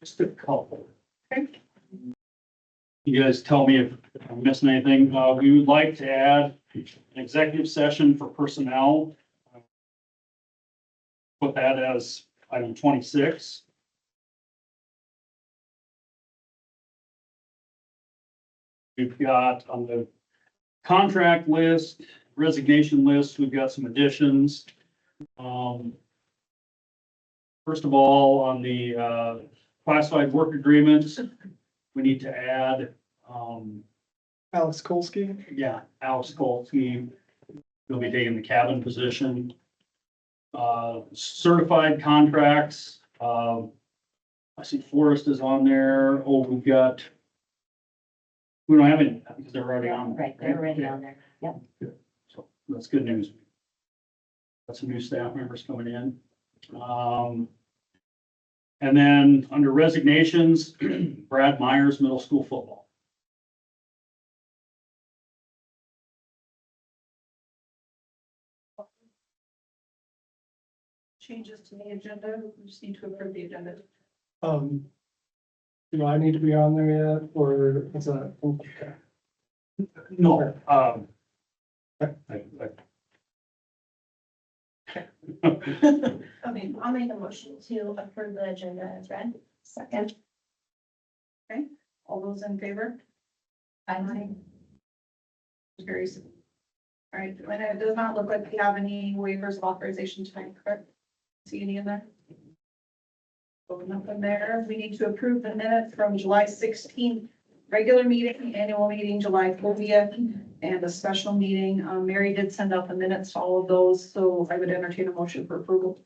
Just a couple. Okay. You guys tell me if I'm missing anything. We would like to add an executive session for personnel. Put that as item 26. We've got on the contract list, resignation list, we've got some additions. First of all, on the classified work agreements, we need to add, Alex Kolsky. Alex Kolsky will be taking the cabin position. Certified contracts, I see Forrest is on there. Oh, we don't have any, because they're already on. Right, they're already on there. Yep. So that's good news. Got some new staff members coming in. And then under resignations, Brad Myers, middle school football. Changes to the agenda, we just need to approve the agenda. Do I need to be on there yet, or is that? Okay. No, Okay, I'll make a motion to approve the agenda as read. Second. Okay, all those in favor? Aye. Carries. All right, and it does not look like we have any waivers of authorization tonight, correct? See any in there? So nothing there. We need to approve the minutes from July 16th, regular meeting, annual meeting, July 30th, and a special meeting. Mary did send out the minutes to all of those, so I would entertain a motion for approval.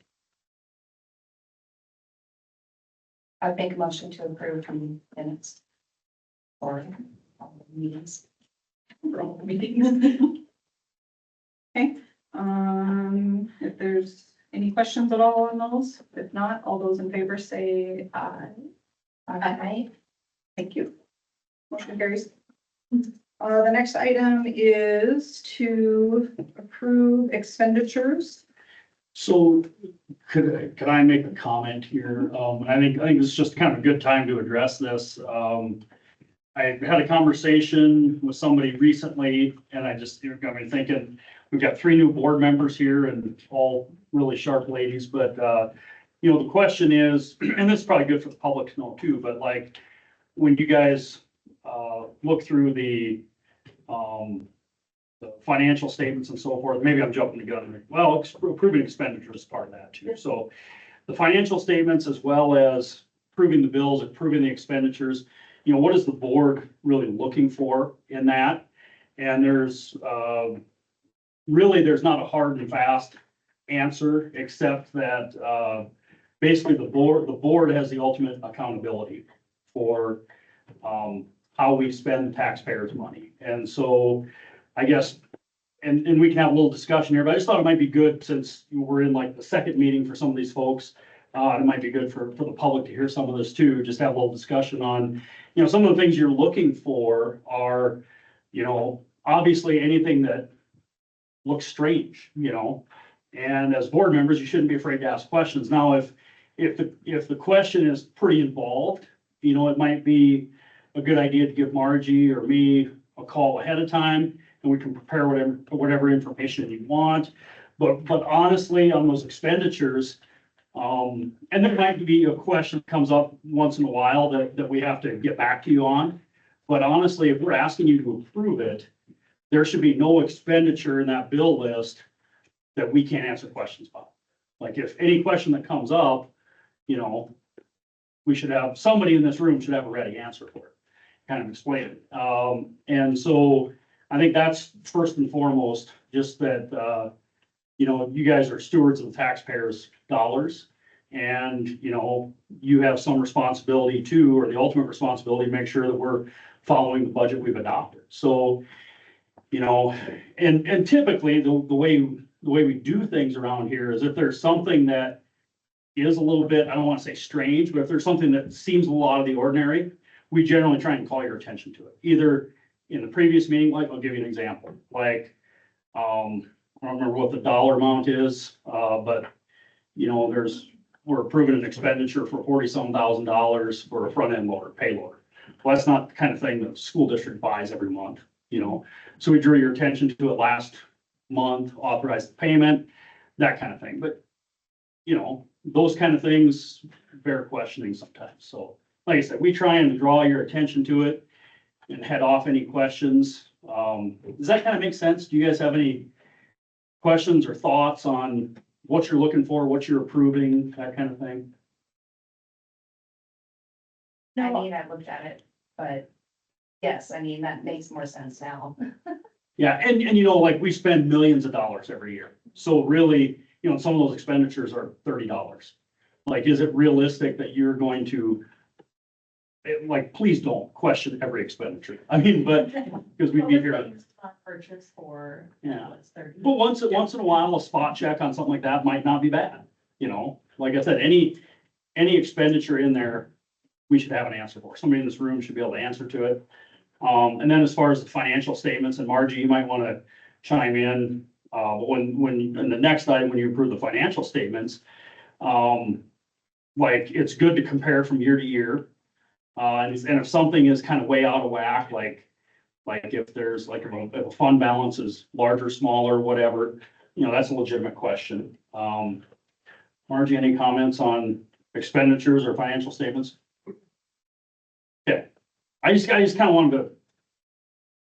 I would make a motion to approve the minutes. Or meetings. For all the meetings. Okay, if there's any questions at all on those, if not, all those in favor say aye. Aye. Thank you. Motion carries. The next item is to approve expenditures. so could I make a comment here? I think this is just kind of a good time to address this. I had a conversation with somebody recently, and it got me thinking, we've got 3 new board members here and all really sharp ladies, but, the question is, and this is probably good for the public to know too, but like, when you guys, look through the financial statements and so forth, maybe I'm jumping the gun. Well, approving expenditures is part of that too. So the financial statements, as well as approving the bills, approving the expenditures, what is the board really looking for in that? And there's not a hard and fast answer, except that basically the board has the ultimate accountability for how we spend taxpayers' money. And so I guess, and we can have a little discussion here, but I just thought it might be good, since we're in like the second meeting for some of these folks. It might be good for the public to hear some of this too, just have a little discussion on, some of the things you're looking for are, obviously anything that looks strange, and as board members, you shouldn't be afraid to ask questions. Now, if the question is pretty involved, it might be a good idea to give Margie or me a call ahead of time, and we can prepare whatever information you want. But honestly, on those expenditures, and there might be a question that comes up once in a while that we have to get back to you on. But honestly, if we're asking you to approve it, there should be no expenditure in that bill list that we can't answer questions about. Like, if any question that comes up, we should have, somebody in this room should have a ready answer for it, kind of explain it. And so I think that's first and foremost, just that, you guys are stewards of the taxpayers' dollars. And, you have some responsibility too, or the ultimate responsibility, to make sure that we're following the budget we've adopted. So, and typically the way we do things around here is, if there's something that is a little bit, I don't want to say strange, but if there's something that seems a lot of the ordinary, we generally try and call your attention to it. Either in the previous meeting, like, I'll give you an example, like, I don't remember what the dollar amount is, but, there's we're approving an expenditure for $40-some thousand for a front end loader, payloader. Well, that's not the kind of thing that the school district buys every month, you know? So we drew your attention to it last month, authorized the payment, that kind of thing. But, you know, those kind of things bear questioning sometimes. So like I said, we try and draw your attention to it and head off any questions. Does that kind of make sense? Do you guys have any questions or thoughts on what you're looking for, what you're approving, that kind of thing? I mean, I looked at it, but yes, I mean, that makes more sense now. Yeah, and you know, like we spend millions of dollars every year. So really, you know, some of those expenditures are $30. Like, is it realistic that you're going to, like, please don't question every expenditure. I mean, but, because we'd be here. Purchase for. Yeah. what's 30? But once in a while, a spot check on something like that might not be bad, you know? Like I said, any expenditure in there, we should have an answer for. Somebody in this room should be able to answer to it. And then as far as the financial statements, and Margie, you might want to chime in, but when, in the next item, when you approve the financial statements, like, it's good to compare from year to year. And if something is kind of way out of whack, like if there's like, if a fund balance is larger, smaller, whatever, you know, that's a legitimate question. Margie, any comments on expenditures or financial statements? Okay, I just kind of wanted to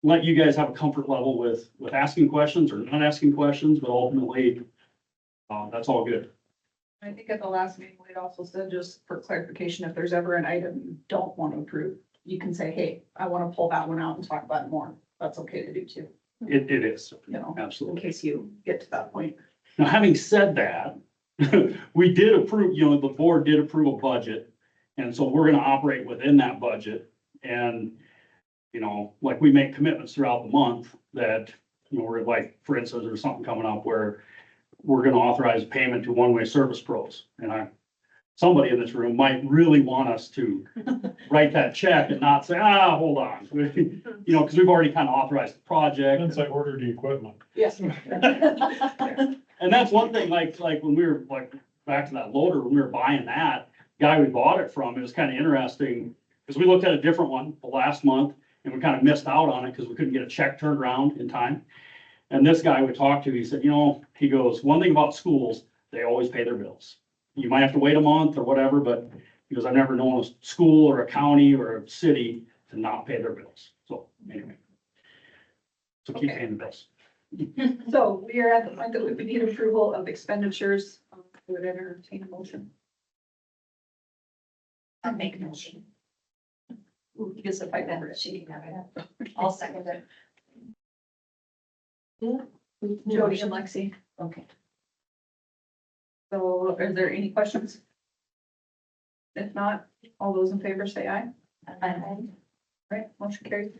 let you guys have a comfort level with asking questions or not asking questions, but ultimately, that's all good. I think at the last meeting, we'd also said, just for clarification, if there's ever an item you don't want to approve, you can say, hey, I want to pull that one out and talk about it more. That's okay to do too, It is, you know, in absolutely. case you get to that point. Now, having said that, we did approve, you know, the board did approve a budget. And so we're gonna operate within that budget. And, you know, like, we make commitments throughout the month that, you know, we're like, for instance, there's something coming up where we're gonna authorize payment to one-way service pros. And somebody in this room might really want us to write that check and not say, hold on. You know, because we've already kind of authorized the project. Since I ordered the equipment. Yes. And that's one thing, like when we were, like, back to that loader, when we were buying that, guy we bought it from, it was kind of interesting, because we looked at a different one the last month, and we kind of missed out on it because we couldn't get a check turned around in time. And this guy we talked to, he said, you know, he goes, one thing about schools, they always pay their bills. You might have to wait a month or whatever, but he goes, I've never known a school or a county or a city to not pay their bills. So anyway. So keep Okay. paying the bills. So we are at the point that we need approval of expenditures. We would entertain a motion. I'll make a motion. Ooh, you just if I Then she can have it. I'll second it. Jody and Lexi. Okay. So are there any questions? If not, all those in favor say aye. Right, motion carried.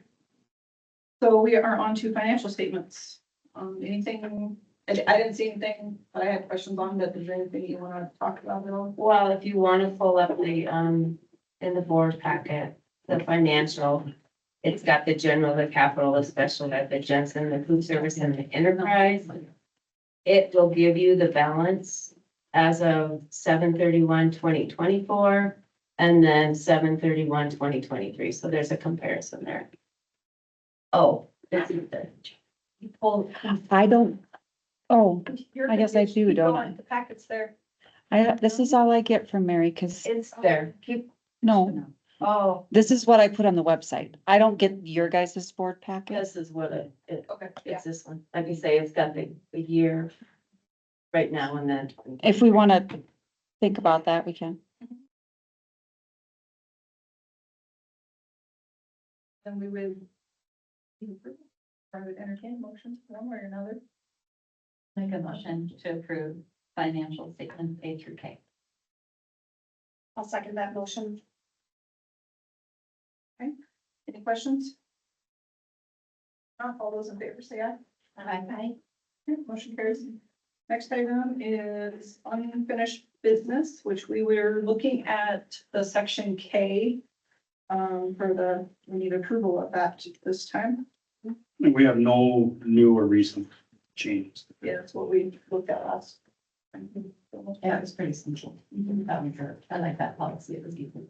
So we are on to financial statements. Anything, I didn't see anything that I had questions on, but is there anything you want to talk about at all? Well, if you want to pull up the, in the board packet, the financial, it's got the general, the capital, the special ed, the Jensen, the food service and the enterprise. It will give you the balance as of 7/31/2024 and then 7/31/2023. So there's a comparison there. Oh, it's the. You pull. I don't, oh, You're I guess I confused. do, Keep don't going. I? The packet's there. this is all I get from Mary, cause It's there. Keep. no, Oh, this is what I put on the website. I don't get your guys' board packet. this is what it, Okay, yeah. it's this one. Like you say, it's got the year right now and then. If we wanna think about that, we can. Then we would. I would entertain motions one way or another. Make a motion to approve financial statement A through K. I'll second that motion. Any questions? Not all those in favor say aye. Aye. Okay, motion carries. Next item is unfinished business, which we were looking at the section K. We need approval of that this time. And we have no new or recent changes. Yeah, that's what we looked at last. Yeah, it was pretty simple. I like that policy. It was easy.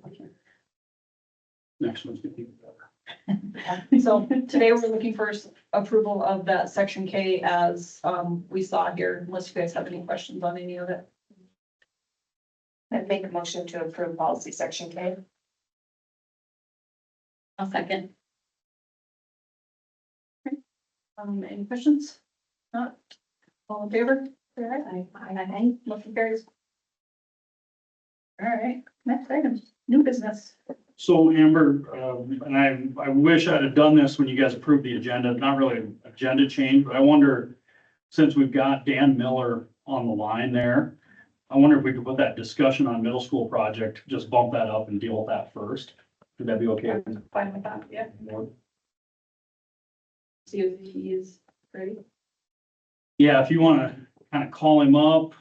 Next one's gonna be better. So today we're looking for approval of that section K as we saw here, unless you guys have any questions on any of it. I'd make a motion to approve policy section K. I'll second. Any questions? Not? All in favor? All right, Aye. motion carries. All right, next item, new business. So Amber, and I wish I'd have done this when you guys approved the agenda, not really an agenda change, but I wonder, since we've got Dan Miller on the line there, I wonder if we could put that discussion on middle school project, just bump that up and deal with that first. Would that be okay? I'm fine with that, yeah. See if he is ready. Yeah, if you want to kind of call him up,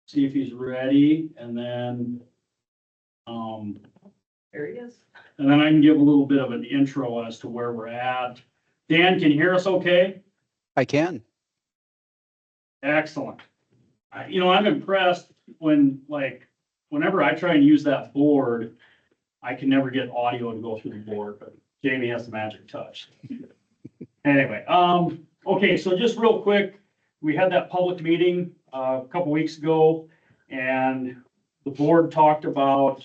see if he's ready, and then, There he is. and then I can give a little bit of an intro as to where we're at. Dan, can you hear us okay? I can. Excellent. I'm impressed when, whenever I try and use that board, I can never get audio to go through the board, but Jamie has the magic touch. Anyway, okay, so just real quick, we had that public meeting a couple weeks ago, and the board talked about,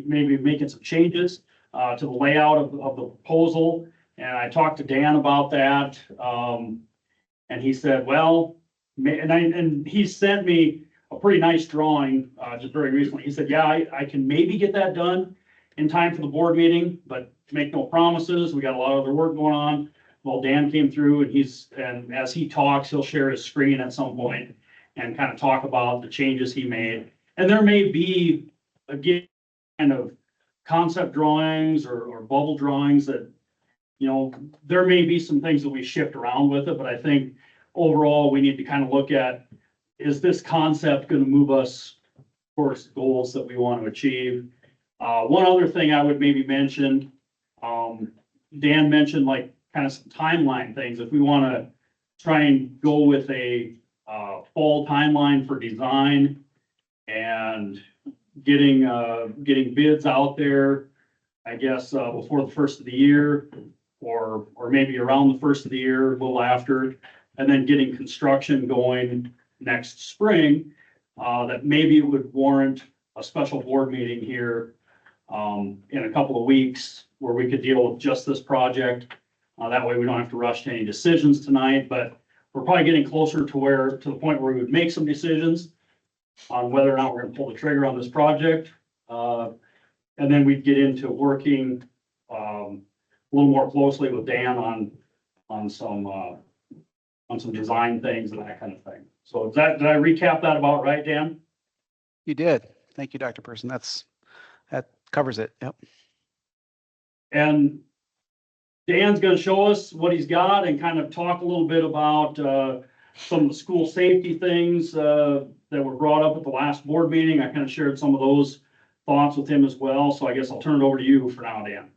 maybe making some changes to the layout of the proposal. And I talked to Dan about that, and he said, well, and he sent me a pretty nice drawing just very recently. He said, yeah, I can maybe get that done in time for the board meeting, but make no promises. We got a lot of other work going on. Well, Dan came through and as he talks, he'll share his screen at some point and kind of talk about the changes he made. And there may be, again, kind of concept drawings or bubble drawings that, there may be some things that we shift around with it, but I think overall, we need to kind of look at, is this concept going to move us towards goals that we want to achieve? One other thing I would maybe mention, Dan mentioned kind of some timeline things. If we want to try and go with a fall timeline for design and getting bids out there, I guess, before the first of the year, or maybe around the first of the year, a little after, and then getting construction going next spring, that maybe it would warrant a special board meeting here in a couple of weeks where we could deal with just this project. That way we don't have to rush to any decisions tonight, but we're probably getting closer to the point where we would make some decisions on whether or not we're gonna pull the trigger on this project. And then we'd get into working a little more closely with Dan on some design things and that kind of thing. So did I recap that about right, Dan? You did. Thank you, Dr. Person. That covers it. Yep. And Dan's gonna show us what he's got and kind of talk a little bit about some of the school safety things that were brought up at the last board meeting. I kind of shared some of those thoughts with him as well. So I guess I'll turn it over to you for now, Dan.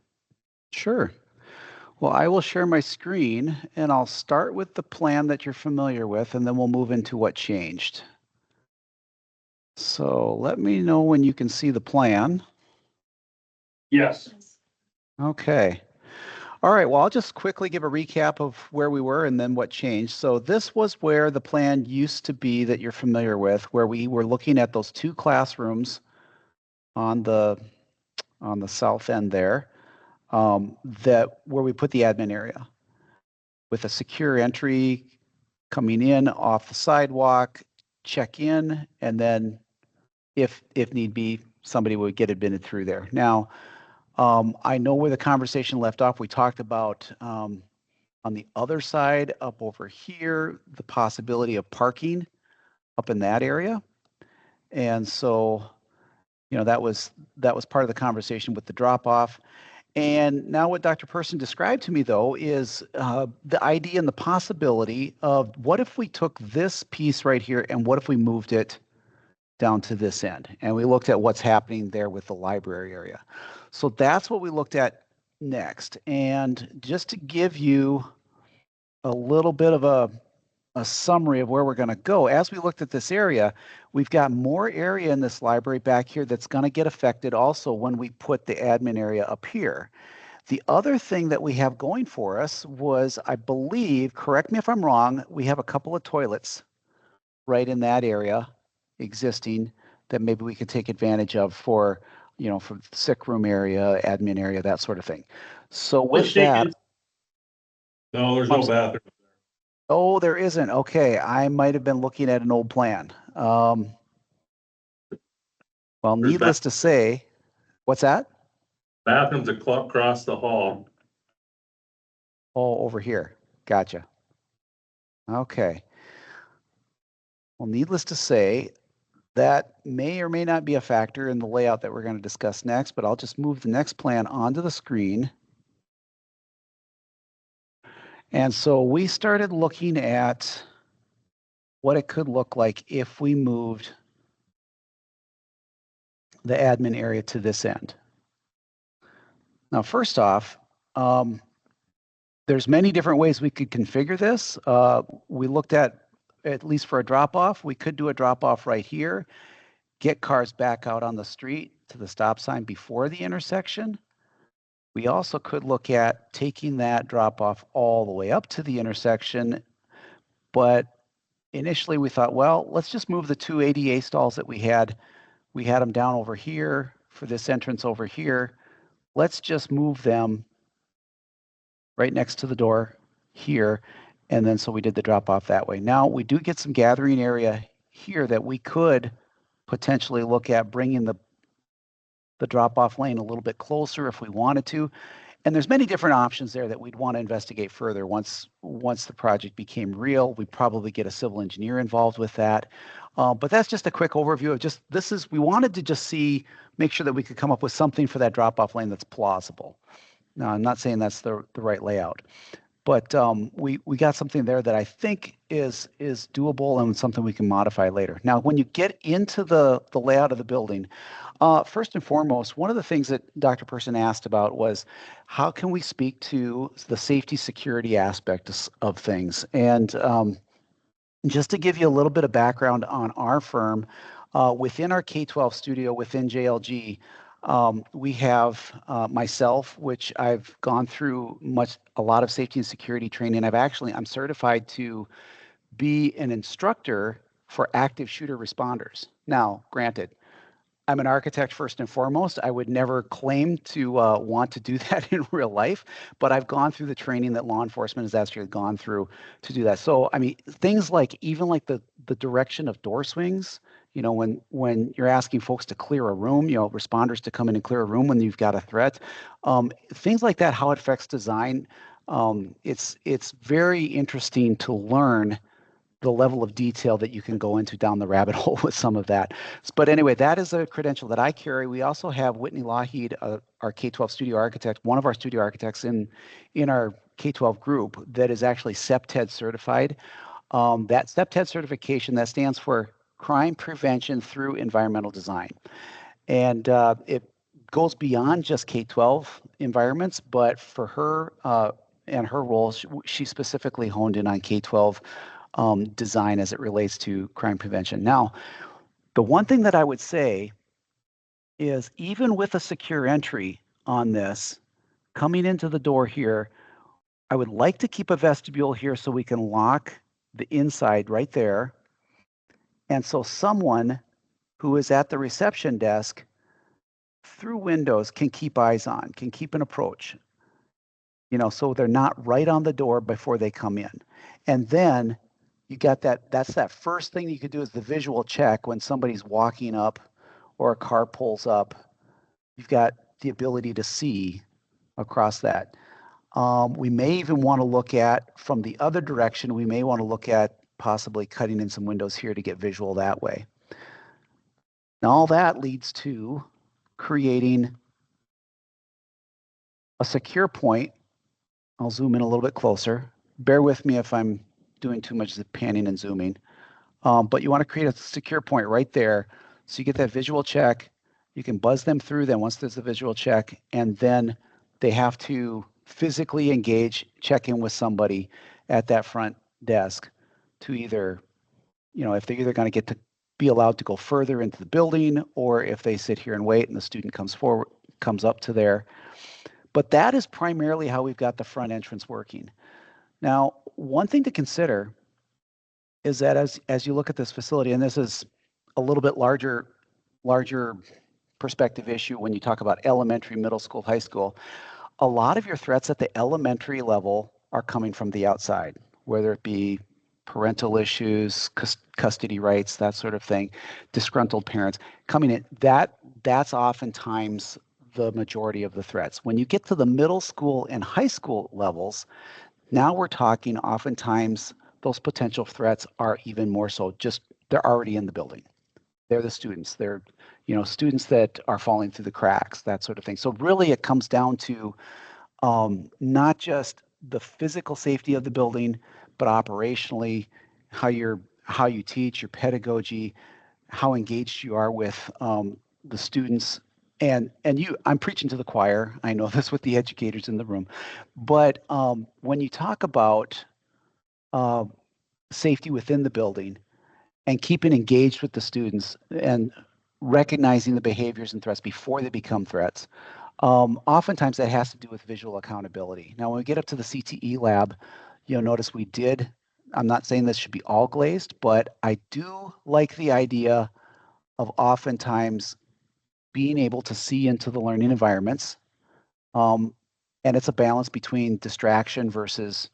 Sure. Well, I will share my screen and I'll start with the plan that you're familiar with, and then we'll move into what changed. So let me know when you can see the plan. Yes. Okay. All right, well, I'll just quickly give a recap of where we were and then what changed. So this was where the plan used to be that you're familiar with, where we were looking at those 2 classrooms on the south end there, where we put the admin area with a secure entry coming in off the sidewalk, check in, and then if need be, somebody would get admitted through there. Now, I know where the conversation left off. We talked about on the other side up over here, the possibility of parking up in that area. And so, that was part of the conversation with the drop off. And now what Dr. Person described to me, though, is the idea and the possibility of what if we took this piece right here and what if we moved it down to this end? And we looked at what's happening there with the library area. So that's what we looked at next. And just to give you a little bit of a a summary of where we're going to go. As we looked at this area, we've got more area in this library back here that's going to get affected also when we put the admin area up here. The other thing that we have going for us was, I believe, correct me if I'm wrong, we have a couple of toilets right in that area existing that maybe we could take advantage of for, for the sick room area, admin area, that sort of thing. So with that, No, there's no bathroom. oh, there isn't. Okay, I might have been looking at an old plan. Well, There's needless to say, what's that? Bathrooms across the hall. Oh, over here. Gotcha. Okay. Well, needless to say, that may or may not be a factor in the layout that we're going to discuss next, but I'll just move the next plan onto the screen. And so we started looking at what it could look like if we moved the admin area to this end. Now, first off, there's many different ways we could configure this. We looked at least for a drop-off, we could do a drop-off right here, get cars back out on the street to the stop sign before the intersection. We also could look at taking that drop-off all the way up to the intersection, but initially we thought, well, let's just move the two ADA stalls that we had. We had them down over here for this entrance over here. Let's just move them right next to the door here. And then so we did the drop off that way. Now we do get some gathering area here that we could potentially look at bringing the drop off lane a little bit closer if we wanted to. And there's many different options there that we'd want to investigate further. Once the project became real, we'd probably get a civil engineer involved with that. But that's just a quick overview of just, we wanted to just make sure that we could come up with something for that drop off lane that's plausible. Now, I'm not saying that's the right layout, but we got something there that I think is doable and something we can modify later. Now, when you get into the layout of the building, first and foremost, one of the things that Dr. Person asked about was how can we speak to the safety security aspect of things? And just to give you a little bit of background on our firm, within our K-12 studio within JLG, we have myself, which I've gone through a lot of safety and security training. I'm certified to be an instructor for active shooter responders. Now, granted, I'm an architect first and foremost. I would never claim to want to do that in real life, but I've gone through the training that law enforcement has actually gone through to do that. So, I mean, things like even like the direction of door swings, when you're asking folks to clear a room, responders to come in and clear a room when you've got a threat, things like that, how it affects design. It's very interesting to learn the level of detail that you can go into down the rabbit hole with some of that. But anyway, that is a credential that I carry. We also have Whitney Lougheed, our K-12 studio architect, one of our studio architects in our K-12 group that is actually CPTED certified. That CPTED certification, that stands for Crime Prevention Through Environmental Design. And it goes beyond just K-12 environments, but for her and her role, she specifically honed in on K-12 design as it relates to crime prevention. Now, the one thing that I would say is even with a secure entry on this, coming into the door here, I would like to keep a vestibule here so we can lock the inside right there. And so someone who is at the reception desk through windows can keep eyes on, can keep an approach, so they're not right on the door before they come in. And then you got that's that first thing you could do is the visual check when somebody's walking up or a car pulls up. You've got the ability to see across that. We may even want to look at from the other direction, we may want to look at possibly cutting in some windows here to get visual that way. Now, all that leads to creating a secure point. I'll zoom in a little bit closer. Bear with me if I'm doing too much panning and zooming. But you want to create a secure point right there. So you get that visual check. You can buzz them through then once there's a visual check. And then they have to physically engage, check in with somebody at that front desk to either, if they're either going to get to be allowed to go further into the building, or if they sit here and wait and the student comes up to there. But that is primarily how we've got the front entrance working. Now, one thing to consider is that as you look at this facility, and this is a little bit larger perspective issue when you talk about elementary, middle school, high school, a lot of your threats at the elementary level are coming from the outside, whether it be parental issues, custody rights, that sort of thing, disgruntled parents coming in. That's oftentimes the majority of the threats. When you get to the middle school and high school levels, now we're talking oftentimes those potential threats are even more so just they're already in the building. They're the students. They're, students that are falling through the cracks, that sort of thing. So really it comes down to not just the physical safety of the building, but operationally, how you teach, your pedagogy, how engaged you are with the students. And I'm preaching to the choir. I know this with the educators in the room, but when you talk about safety within the building and keeping engaged with the students and recognizing the behaviors and threats before they become threats, oftentimes that has to do with visual accountability. Now, when we get up to the CTE lab, you'll notice I'm not saying this should be all glazed, but I do like the idea of oftentimes being able to see into the learning environments. And it's a balance between distraction versus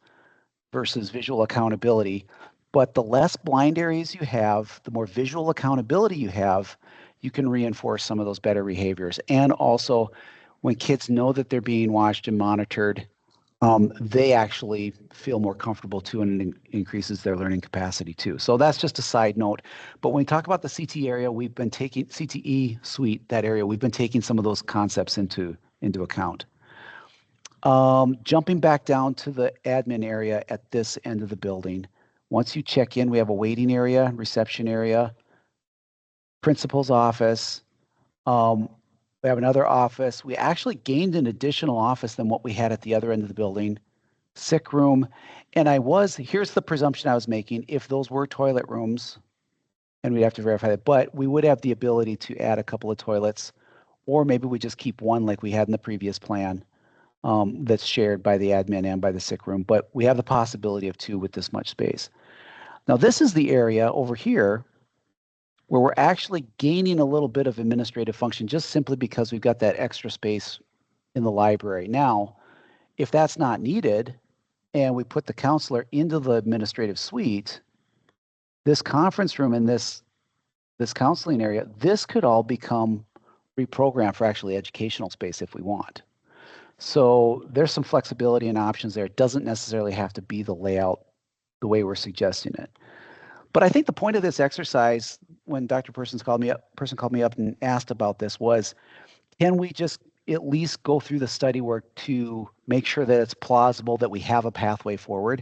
visual accountability. But the less blind areas you have, the more visual accountability you have, you can reinforce some of those better behaviors. And also, when kids know that they're being watched and monitored, they actually feel more comfortable too, and it increases their learning capacity too. So that's just a side note. But when we talk about the CTE area, we've been taking CTE suite, that area, we've been taking some of those concepts into account. Jumping back down to the admin area at this end of the building. Once you check in, we have a waiting area, reception area, principal's office. We have another office. We actually gained an additional office than what we had at the other end of the building, sick room. And here's the presumption I was making, if those were toilet rooms, and we'd have to verify that, but we would have the ability to add a couple of toilets, or maybe we just keep one like we had in the previous plan. That's shared by the admin and by the sick room, but we have the possibility of 2 with this much space. Now, this is the area over here where we're actually gaining a little bit of administrative function just simply because we've got that extra space in the library. Now, if that's not needed and we put the counselor into the administrative suite, this conference room and this counseling area, this could all become reprogrammed for actually educational space if we want. So there's some flexibility and options there. It doesn't necessarily have to be the layout the way we're suggesting it. But I think the point of this exercise, when Dr. Person called me up and asked about this, was, can we just at least go through the study work to make sure that it's plausible, that we have a pathway forward?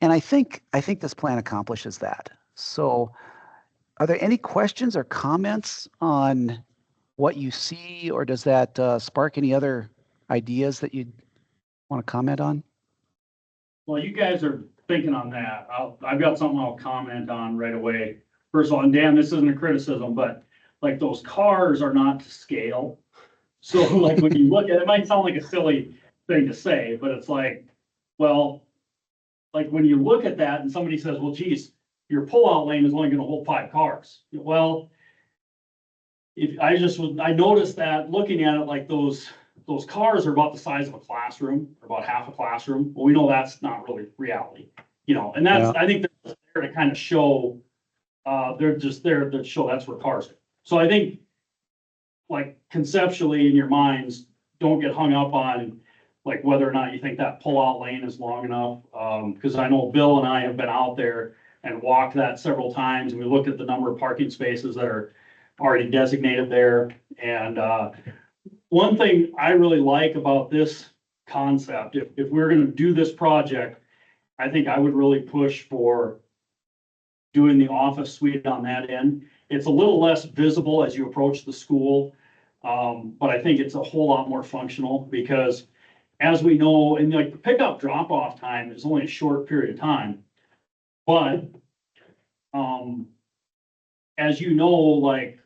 And I think this plan accomplishes that. So are there any questions or comments on what you see, or does that spark any other ideas that you'd want to comment on? Well, you guys are thinking on that. I've got something I'll comment on right away. First of all, and Dan, this isn't a criticism, but like those cars are not to scale. So like when you look at it, it might sound like a silly thing to say, but it's like, well, like when you look at that and somebody says, well, geez, your pullout lane is only going to hold 5 cars. Well, I noticed that looking at it, like those cars are about the size of a classroom, or about half a classroom. Well, we know that's not really reality, and that's, I think they're there to kind of show, they're just there to show that's where cars are. So I think, like, conceptually in your minds, don't get hung up on like whether or not you think that pullout lane is long enough. Because I know Bill and I have been out there and walked that several times, and we looked at the number of parking spaces that are already designated there. And one thing I really like about this concept, if we're going to do this project, I think I would really push for doing the office suite on that end. It's a little less visible as you approach the school, but I think it's a whole lot more functional, because as we know, in like the pickup drop-off time is only a short period of time, but as you know, like,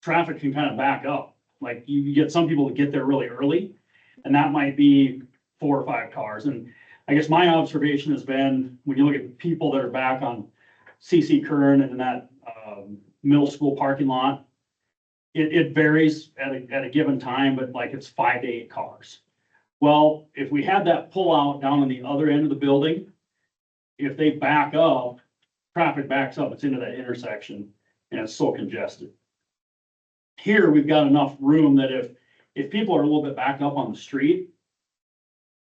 traffic can kind of back up. Like, you get some people that get there really early, and that might be 4 or 5 cars. And I guess my observation has been, when you look at people that are back on CC Kern and in that, middle school parking lot, it varies at a given time, but like it's 5 to 8 cars. Well, if we had that pull out down on the other end of the building, if they back up, traffic backs up, it's into that intersection, and it's so congested. Here, we've got enough room that if people are a little bit back up on the street,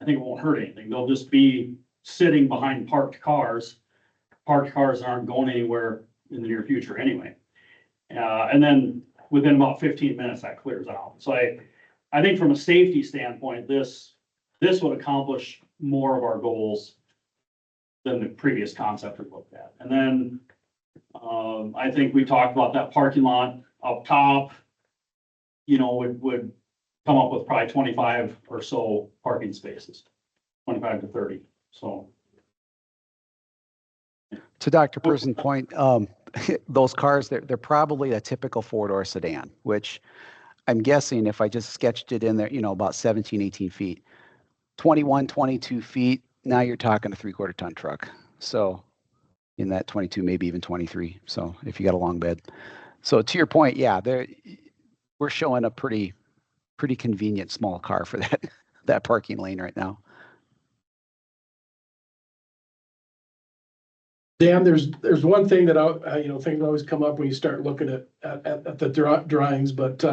I think it won't hurt anything. They'll just be sitting behind parked cars. Parked cars aren't going anywhere in the near future anyway. And then within about 15 minutes, that clears out. So I think from a safety standpoint, this would accomplish more of our goals than the previous concept we looked at. And then, I think we talked about that parking lot up top, you know, would come up with probably 25 or so parking spaces, 25 to 30, so. To Dr. Person's point, those cars, they're probably a typical 4-door sedan, which I'm guessing if I just sketched it in there, you know, about 17, 18 feet, 21, 22 feet, now you're talking a 3/4 ton truck. So in that 22, maybe even 23. So if you got a long bed. So to your point, yeah, we're showing a pretty convenient small car for that parking lane right now. Dan, there's one thing that things always come up when you start looking at the drawings, but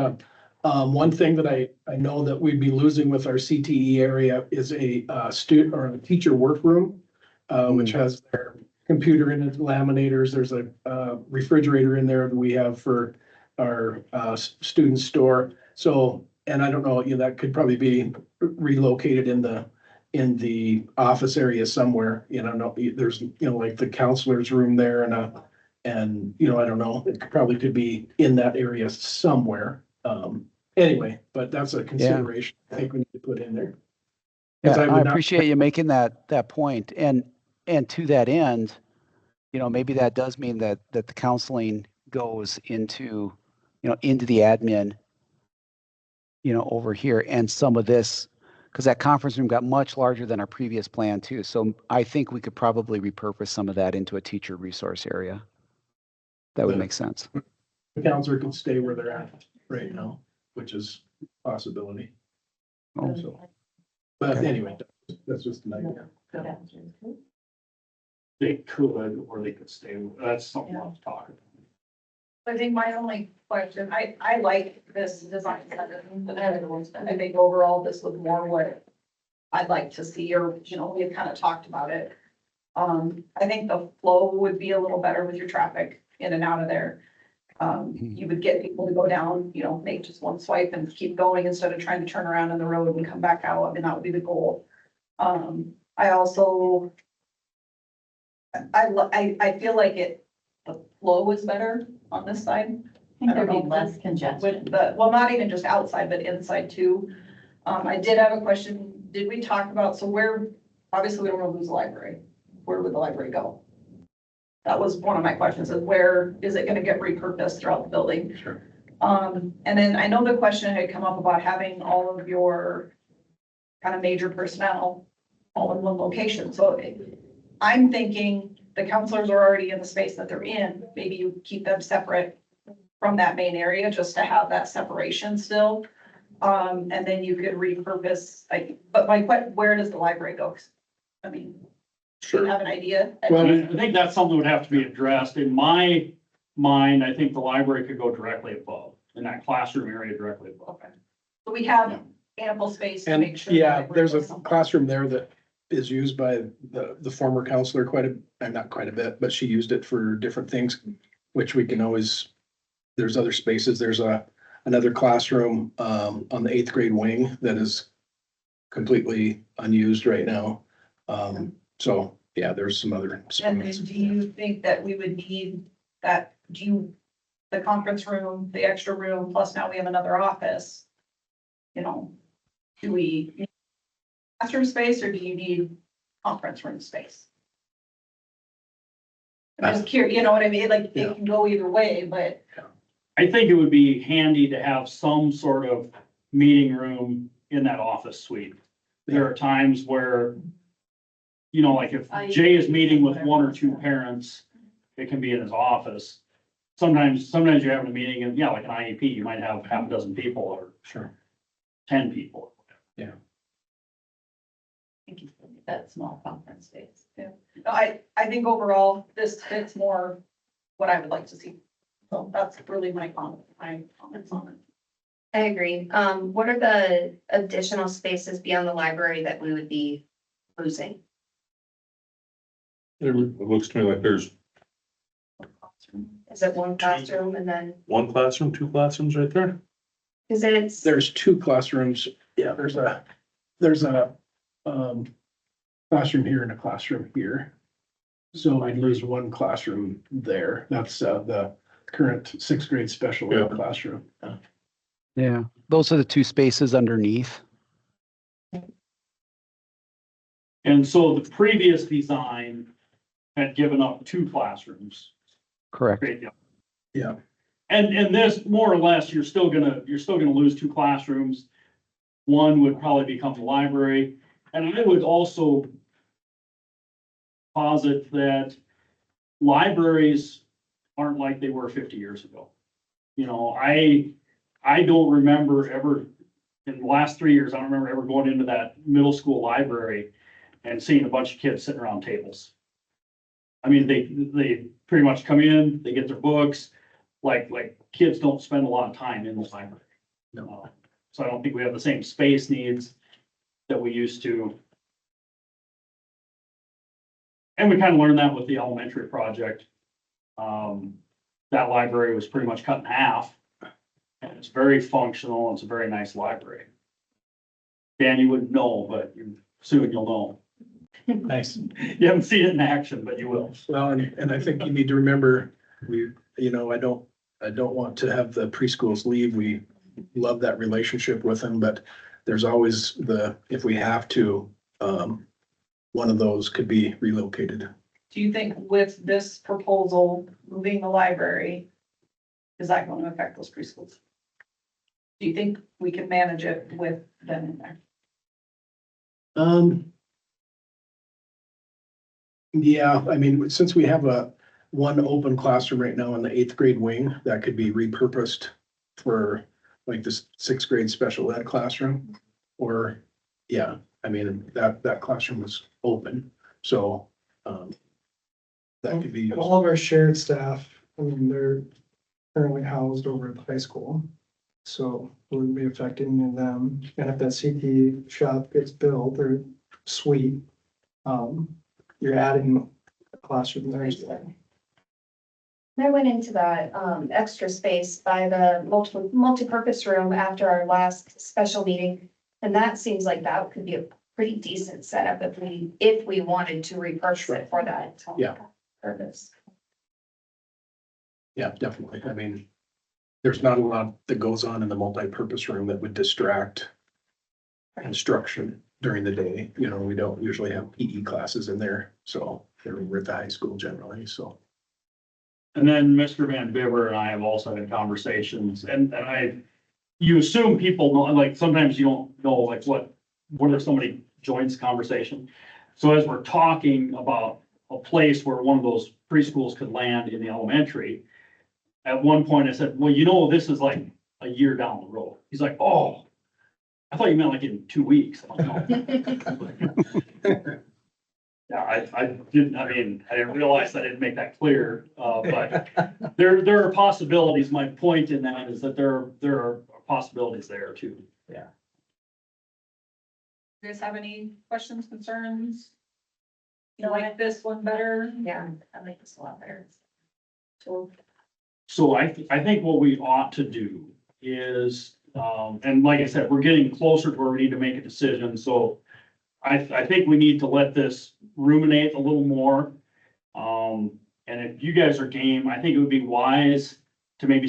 one thing that I know that we'd be losing with our CTE area is a student or a teacher workroom, which has their computer in it, laminators. There's a refrigerator in there that we have for our student store. So, and I don't know, that could probably be relocated in the office area somewhere, there's, like the counselor's room there and I don't know, it probably could be in that area somewhere. Anyway, but that's a consideration I think we need to put in there. Yeah, I appreciate you making that point. And to that end, maybe that does mean that the counseling goes into the admin, over here, and some of this, because that conference room got much larger than our previous plan too. So I think we could probably repurpose some of that into a teacher resource area. That would make sense. The counselor can stay where they're at right now, which is a possibility. Oh. So, but anyway, that's just an idea. Good answer. They could, or they could stay, that's something I'll talk about. I think my only question, I like this design better than the other ones. I think overall this was more what I'd like to see, or, we've kind of talked about it. I think the flow would be a little better with your traffic in and out of there. You would get people to go down, make just one swipe and keep going instead of trying to turn around on the road and come back out. I mean, that would be the goal. I also, I feel like the flow is better on this side. I think there'd be less congestion. Well, not even just outside, but inside too. I did have a question. Did we talk about, so where, obviously we don't want to lose the library. Where would the library go? That was one of my questions, is where is it going to get repurposed throughout the building? Sure. And then I know the question had come up about having all of your kind of major personnel all in one location. So I'm thinking the counselors are already in the space that they're in. Maybe you keep them separate from that main area just to have that separation still. And then you could repurpose, but where does the library go? I mean, do you have an idea? Well, I think that's something that would have to be addressed. In my mind, I think the library could go directly above, in that classroom area directly above. Okay. So we have ample space to make And sure. the library there's a goes somewhere. classroom there that is used by the former counselor not quite a bit, but she used it for different things, which we can always, there's other spaces. There's another classroom on the 8th grade wing that is completely unused right now. So yeah, there's some other. And then do you think that we would need that, the conference room, the extra room, plus now we have another office? Do we need classroom space or do you need conference room space? I'm just curious, you know what I mean? Like, Yeah. it can go either way, but I think it would be handy to have some sort of meeting room in that office suite. There are times where, you know, like if Jay is meeting with one or two parents, it can be in his office. Sometimes you're having a meeting and, yeah, like an IEP, you might have half a dozen people or Sure. 10 people. That small conference space. no, I think overall, this fits more what I would like to see. So that's really my comments on it. I agree. What are the additional spaces beyond the library that we would be losing? It looks to me like there's Is it one classroom and then, one classroom, two classrooms right there. because it's, There's two classrooms. Yeah, there's a classroom here and a classroom here. So I'd lose one classroom there. That's the current sixth grade special ed Yeah. classroom. Yeah, those are the two spaces underneath. And so the previous design had given up 2 classrooms. Correct. Great deal. Yeah. And this, more or less, you're still gonna lose 2 classrooms. One would probably become the library. And I would also posit that libraries aren't like they were 50 years ago. You know, I don't remember ever, in the last 3 years, I don't remember ever going into that middle school library and seeing a bunch of kids sitting around tables. I mean, they pretty much come in, they get their books, like kids don't spend a lot of time in the library. No. So I don't think we have the same space needs that we used to. And we kind of learned that with the elementary project. That library was pretty much cut in half. And it's very functional, and it's a very nice library. Dan, you wouldn't know, but soon you'll know. Nice. You haven't seen it in action, but you will. Well, and I think you need to remember, I don't want to have the preschools leave. We love that relationship with them, but there's always if we have to, one of those could be relocated. Do you think with this proposal, moving the library, is that going to affect those preschools? Do you think we can manage it with them in there? Yeah, I mean, since we have one open classroom right now in the 8th grade wing, that could be repurposed for like this 6th grade special ed classroom. Or, yeah, I mean, that classroom is open, so, that could be used. All of our shared staff, I mean, they're currently housed over at the high school. So it wouldn't be affecting them. And if that CT shop gets built or suite, you're adding a classroom there. I went into that, extra space by the multi-purpose room after our last special meeting. And that seems like that could be a pretty decent setup if we wanted to repurpose it for that. Yeah. Purpose. Yeah, definitely. I mean, there's not a lot that goes on in the multi-purpose room that would distract instruction during the day. You know, we don't usually have PE classes in there, so we're at the high school generally, so. And then Mr. Van Bibber and I have also had conversations, and you assume people know, like, sometimes you don't know, like, what if somebody joins the conversation? So as we're talking about a place where one of those preschools could land in the elementary, at one point I said, well, you know, this is like a year down the road. He's like, oh, I thought you meant like in 2 weeks. I'm like, "No." Yeah, I didn't realize I didn't make that clear, but there are possibilities. My point in that is that there are possibilities there too. You guys have any questions, concerns? You like this one better? Yeah, I like this a lot better. So I think what we ought to do is, and like I said, we're getting closer to where we need to make a decision, so I think we need to let this ruminate a little more. And if you guys are game, I think it would be wise to maybe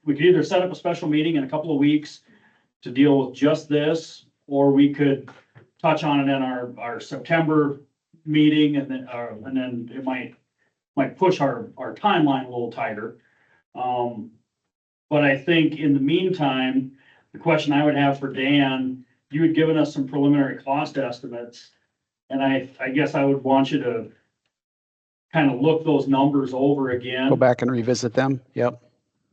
we could either set up a special meeting in a couple of weeks to deal with just this, or we could touch on it in our September meeting, and then it might might push our timeline a little tighter. But I think in the meantime, the question I would have for Dan, you had given us some preliminary cost estimates. And I guess I would want you to kind of look those numbers over again. Go back and revisit them. Yep.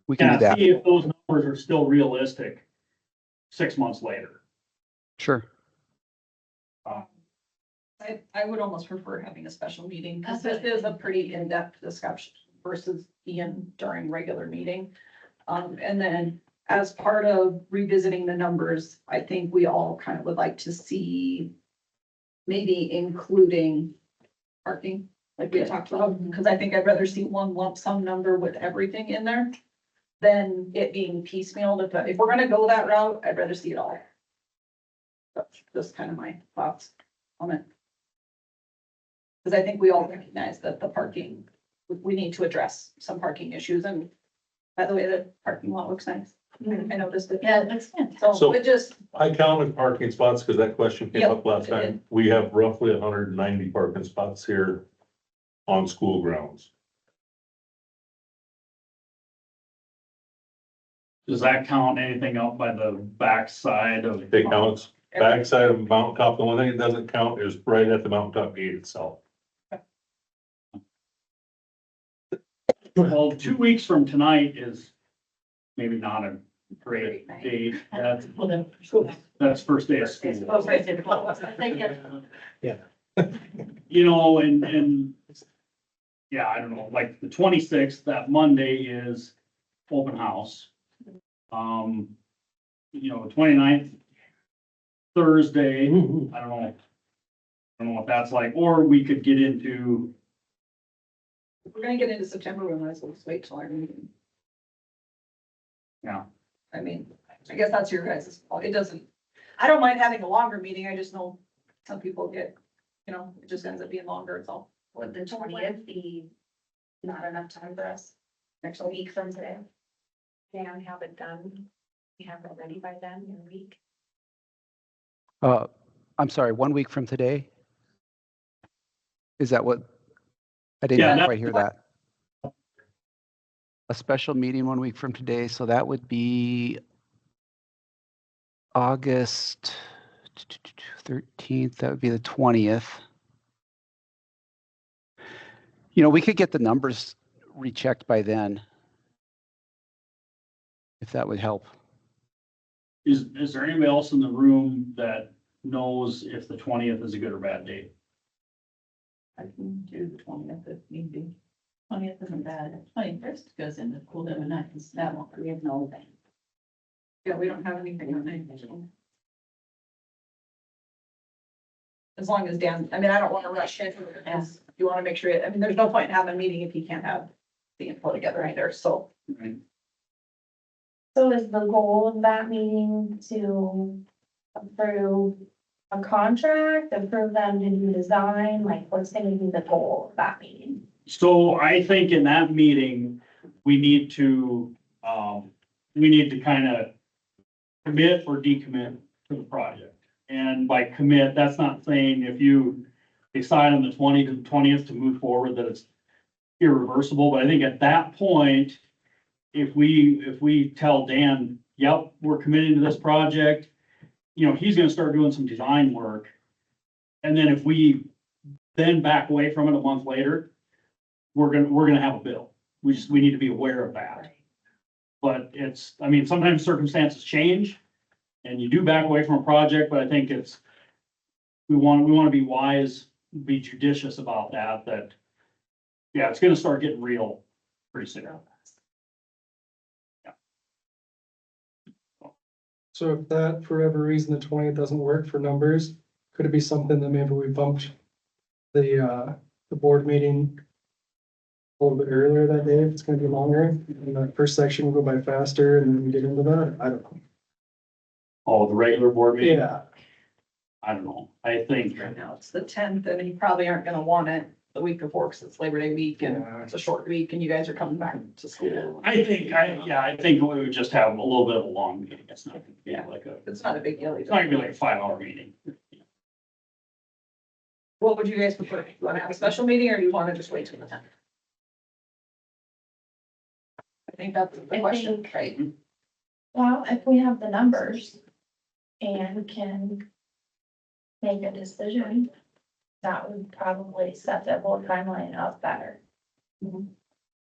We can do Yeah, that. see if those numbers are still realistic 6 months later. Sure. I would almost prefer having a special meeting, because this is a pretty in-depth discussion versus being during regular meeting. And then as part of revisiting the numbers, I think we all kind of would like to see maybe including parking, like we had talked about, because I think I'd rather see one lump sum number with everything in there than it being piecemeal. If we're gonna go that route, I'd rather see it all. That's just kind of my thoughts on it. Because I think we all recognize that the parking, we need to address some parking issues, and by the way, the parking lot looks nice. I noticed it. Yeah, that's good. So it just, I counted parking spots because that question came Yep, up last it time. did. We have roughly 190 parking spots here on school grounds. Does that count anything up by the backside of? It counts backside of mountaintop. The one thing it doesn't count is right at the mountaintop gate itself. Well, 2 weeks from tonight is maybe not a great date. That's first day of school. Thank you. You know, and yeah, I don't know, like the 26th, that Monday is open house. You know, 29th, Thursday, I don't know what that's like, or we could get into, we're gonna get into September, we might as well just wait till our meeting. yeah. I mean, I guess that's your guys' fault. It doesn't, I don't mind having a longer meeting. I just know some people get, it just ends up being longer, it's all. Would the 20th be not enough time for us? Next week from today? Dan, have it done? We have it ready by then in a week? I'm sorry, 1 week from today? Is that what? I Yeah, didn't that's quite hear that. A special meeting 1 week from today, so that would be August 13th, that would be the 20th. You know, we could get the numbers rechecked by then. If that would help. Is there anybody else in the room that knows if the 20th is a good or bad date? I can do the 20th if need be. 20th isn't bad. 21st goes into cool down night, because that won't, we have no thing. Yeah, we don't have anything on night. As long as Dan, I mean, I don't want to rush in, because you want to make sure, I mean, there's no point in having a meeting if you can't have the info together either, so. Right. So is the goal of that meeting to approve a contract, approve them to do design, like what's gonna be the goal of that meeting? So I think in that meeting, we need to kind of commit or decommit to the project. And by commit, that's not saying if you decide on the 20th to move forward, that it's irreversible. But I think at that point, if we tell Dan, yep, we're committing to this project, he's gonna start doing some design work. And then if we then back away from it a month later, we're gonna have a bill. We need to be aware of that. But sometimes circumstances change and you do back away from a project, but I think we want to be wise, be judicious about that, yeah, it's gonna start getting real pretty soon. So if that, for whatever reason, the 20th doesn't work for numbers, could it be something that maybe we bumped the board meeting a little bit earlier that day, if it's gonna be longer, and that first section will go by faster, and then we get into that? I don't know. Oh, the regular board meeting? Yeah, I don't know. I think, Right now, it's the 10th, and you probably aren't gonna want it the week before, because it's Labor Day week, and it's a short week, and you guys are coming back to school. I think we would just have a little bit of a long meeting. It's not gonna be like It's not a big deal it's either. not gonna be like a 5-hour meeting. What would you guys prefer? You wanna have a special meeting, or do you wanna just wait till the 10th? I think that's the question, right? Well, if we have the numbers and can make a decision, that would probably set the whole timeline up better.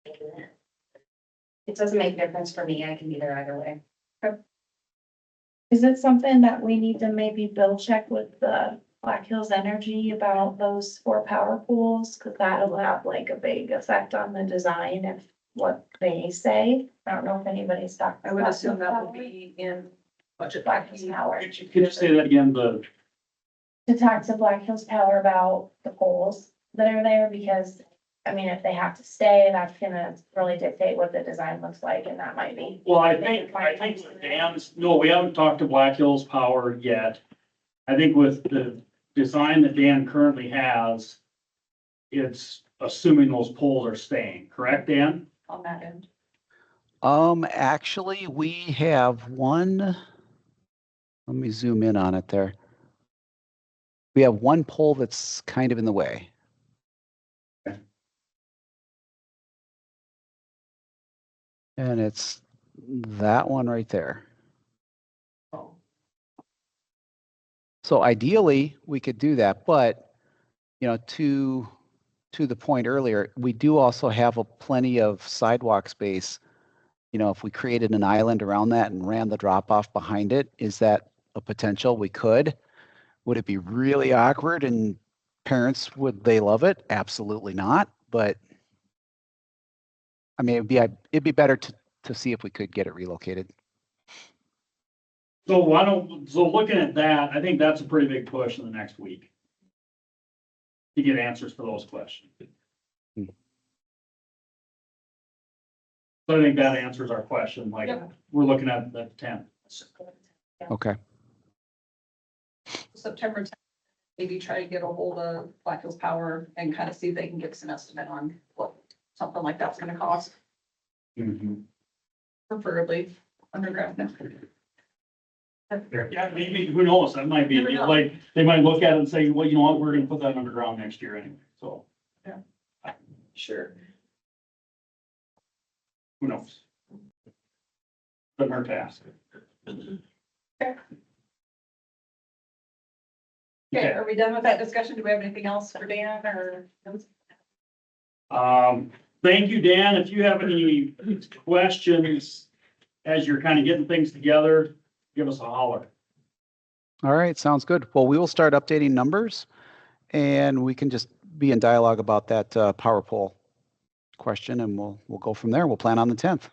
It doesn't make a difference for me. I can be there either way. Is it something that we need to maybe bill check with the Black Hills Energy about those 4 power pools? Cause that'll have like a big effect on the design if what they say. I don't know if anybody's talked. I would about assume that would be in budget. Black Hills Power. Could you say that again, To talk to Black Hills Power about the poles that are there, because, I mean, if they have to stay, that's gonna really dictate what the design looks like, and that might be. well, I think Dan's, no, we haven't talked to Black Hills Power yet. I think with the design that Dan currently has, it's assuming those poles are staying, correct, Dan? On that end. Actually, we have one. Let me zoom in on it there. We have one pole that's kind of in the way. And it's that one right there. So ideally, we could do that, but, you know, to the point earlier, we do also have plenty of sidewalk space. You know, if we created an island around that and ran the drop off behind it, is that a potential? We could. Would it be really awkward and parents, would they love it? Absolutely not. But I mean, it'd be better to see if we could get it relocated. So looking at that, I think that's a pretty big push in the next week. To get answers for those questions. Hmm. So I think that answers our question, like, we're looking at the 10th. Okay. September 10th, maybe try to get a hold of Black Hills Power and kind of see if they can give us an estimate on what something like that's gonna cost, preferably underground. Yeah, maybe, who knows, that might be, Never know. like, they might look at it and say, well, you know what, we're gonna put that underground next year anyway, so. Sure. Who knows? Doesn't hurt to ask. Okay, are we done with that discussion? Do we have anything else for Dan or? Thank you, Dan. If you have any questions as you're kind of getting things together, give us a holler. All right, sounds good. Well, we will start updating numbers and we can just be in dialogue about that power pole question and we'll go from there. We'll plan on the 10th.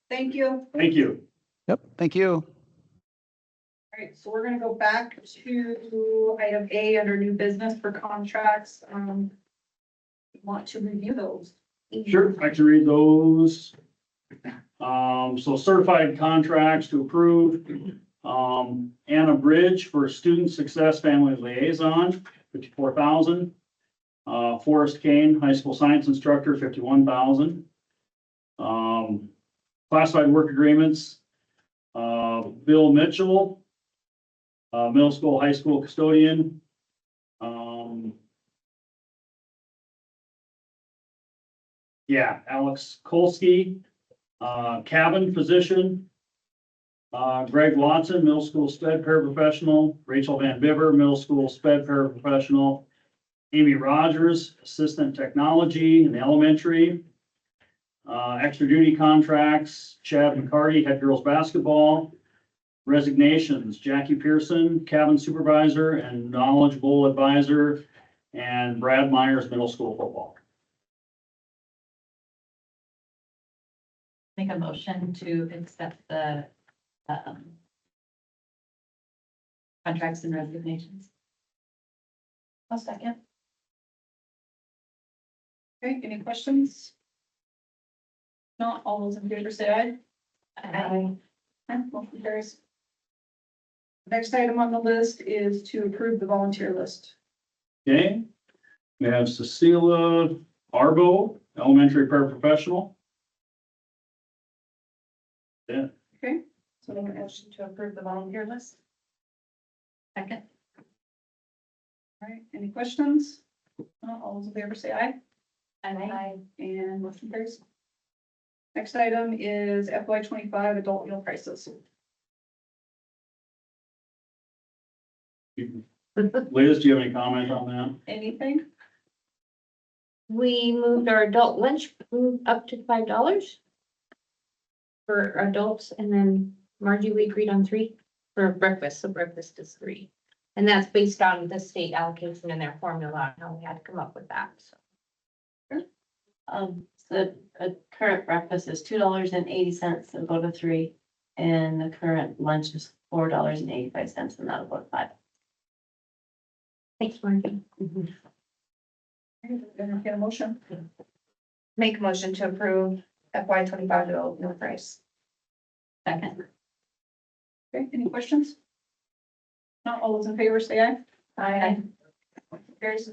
Thank you. Thank you. Yep, thank you. All right, so we're gonna go back to item A under new business for contracts. Want to review those? Sure, I can read those. So certified contracts to approve. Anna Bridge for Student Success Family Liaison, 54,000. Forrest Kane, High School Science Instructor, 51,000. Classified work agreements. Bill Mitchell, middle school, high school custodian. Alex Kolsky, cabin physician. Greg Watson, middle school sped paraprofessional. Rachel Van Bibber, middle school sped paraprofessional. Amy Rogers, assistant technology in the elementary. Extra duty contracts, Chad McCarty, head girls basketball. Resignations, Jackie Pearson, cabin supervisor and knowledgeable advisor, and Brad Myers, middle school football. Make a motion to accept the contracts and resignations. A second. Okay, any questions? Not all those in favor say aye. Aye. Motion carries. Next item on the list is to approve the volunteer list. Okay, we have Cecilia Arbo, elementary paraprofessional. Yeah, Okay, so I'm going to motion to approve the volunteer list. Second. All right, any questions? Not all those in favor say aye. Aye. And motion carries. Next item is FY 25 adult meal prices. Liz, do you have any comment on that? Anything? We moved our adult lunch food up to $5 for adults, and then Margie, we agreed on 3 for breakfast, so breakfast is 3. And that's based on the state allocation and their formula, and how we had to come up with that, so. The current breakfast is $2.80, it'll go to 3, and the current lunch is $4.85, and that'll go to 5. Thanks, Margie. Entertain a motion. Make a motion to approve FY 25 adult meal price. Second. Okay, any questions? Not all those in favor, say aye. Aye. Carries.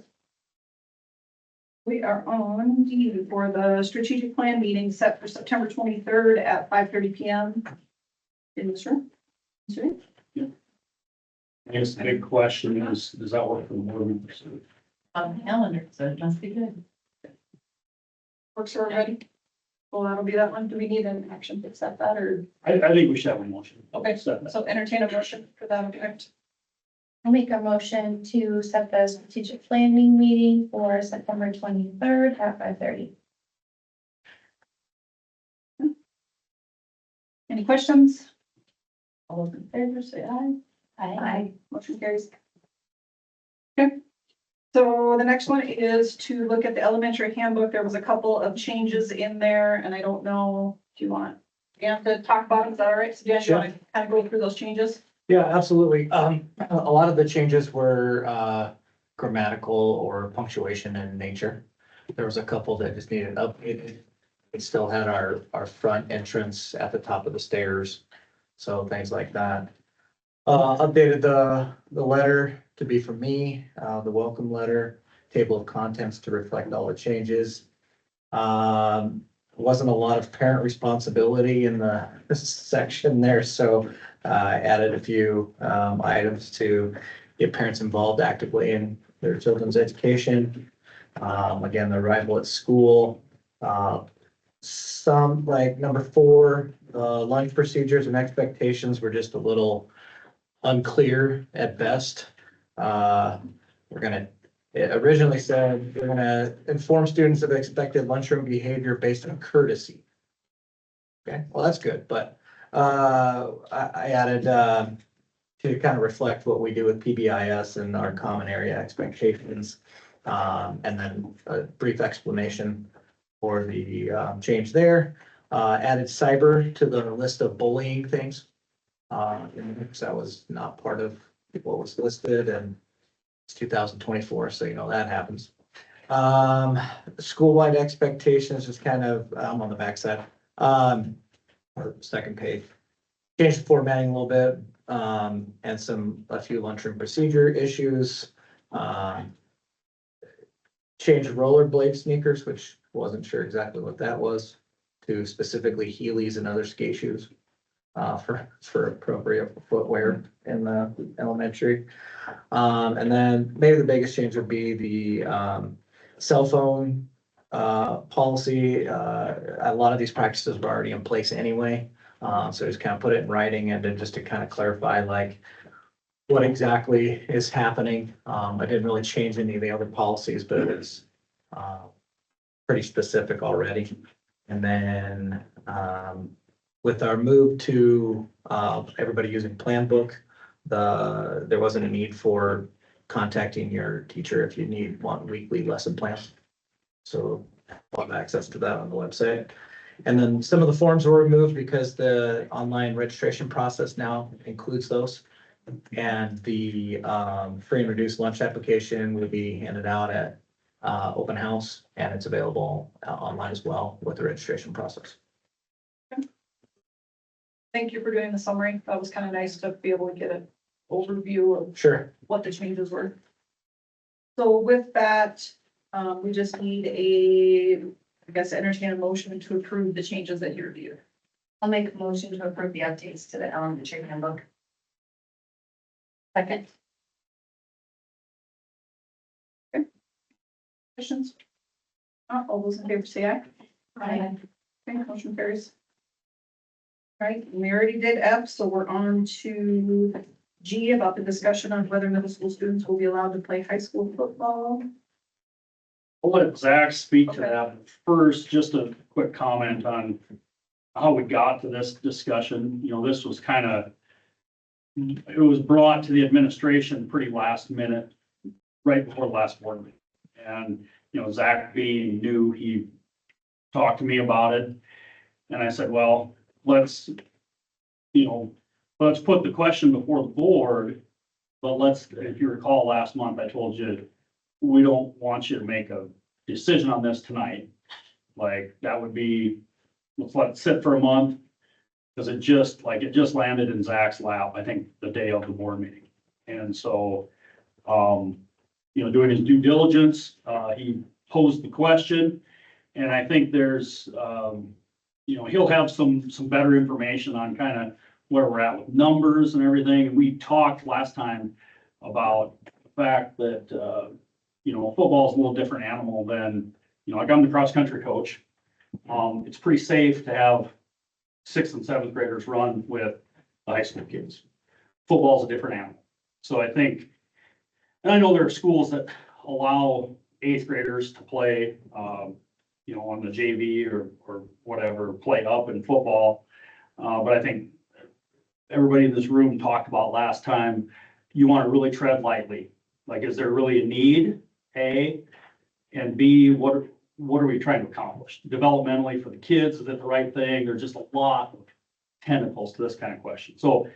We are on D for the strategic plan meeting set for September 23rd at 5:30 PM. In this room. This room? I guess the big question is, does that work for the board members? On the calendar, so it must be good. Works for everybody? Well, that'll be that one. Do we need an action to accept that or? I think we should have a motion. Okay, Set that. so entertain a motion for that effect. I'll make a motion to set the strategic planning meeting for September 23rd at 5:30. Any questions? All those in favor, say aye. Aye. Motion carries. Okay, so the next one is to look at the elementary handbook. There was a couple of changes in there, and I don't know, do you want Dan to talk about them? Is that all right? So Dan, you want to kind of go through those changes? Yeah, absolutely. A lot of the changes were grammatical or punctuation in nature. There was a couple that just needed updated. We still had our front entrance at the top of the stairs, so things like that. Updated the letter to be from me, the welcome letter, table of contents to reflect all the changes. Wasn't a lot of parent responsibility in the section there, so added a few items to get parents involved actively in their children's education. Again, the arrival at school. Some, like number 4, lunch procedures and expectations were just a little unclear at best. It originally said we're gonna inform students of expected lunchroom behavior based on courtesy. Okay, well, that's good, but I added to kind of reflect what we do with PBIS and our common area expectations. And then a brief explanation for the change there. Added cyber to the list of bullying things. Because that was not part of what was listed, and it's 2024, so you know that happens. School-wide expectations is kind of, I'm on the backside, or second page. Changed the formatting a little bit, and a few lunchroom procedure issues. Changed rollerblade sneakers, which wasn't sure exactly what that was, to specifically Heelys and other skate shoes. For appropriate footwear in the elementary. And then maybe the biggest change would be the cell phone policy. A lot of these practices were already in place anyway. So just kind of put it in writing and then just to kind of clarify like what exactly is happening. I didn't really change any of the other policies, but it's pretty specific already. And then with our move to everybody using Plan Book, there wasn't a need for contacting your teacher if you want weekly lesson plans. So we'll have access to that on the website. And then some of the forms were removed because the online registration process now includes those. And the free and reduced lunch application will be handed out at open house, and it's available online as well with the registration process. Thank you for doing the summary. That was kind of nice to be able to get an overview of Sure. what the changes were. So with that, we just need entertain a motion to approve the changes that you reviewed. I'll make a motion to approve the updates to the elementary handbook. Second. Questions? Not all those in favor say aye. Aye. Okay, motion carries. Right, we already did F, so we're on to G about the discussion on whether middle school students will be allowed to play high school football. I'll let Zach speak to Okay. that. First, just a quick comment on how we got to this discussion. You know, this was kind of, it was brought to the administration pretty last minute, right before the last board meeting. And, you know, Zach being new, he talked to me about it. And I said, well, let's put the question before the board. But if you recall last month, I told you, we don't want you to make a decision on this tonight. Like, that would be, let's let it sit for a month. Cause it just landed in Zach's lap, I think, the day of the board meeting. And so, doing his due diligence, he posed the question. And I think there's, he'll have some better information on kind of where we're at with numbers and everything. And we talked last time about the fact that, football is a little different animal than, like I'm the cross-country coach. It's pretty safe to have 6th and 7th graders run with the high school kids. Football's a different animal. So I think, and I know there are schools that allow 8th graders to play, on the JV or whatever, play up in football. But I think everybody in this room talked about last time, you want to really tread lightly. Like, is there really a need? A, and B, what are we trying to accomplish? Developmentally for the kids, is it the right thing? There's just a lot of tentacles to this kind of question. So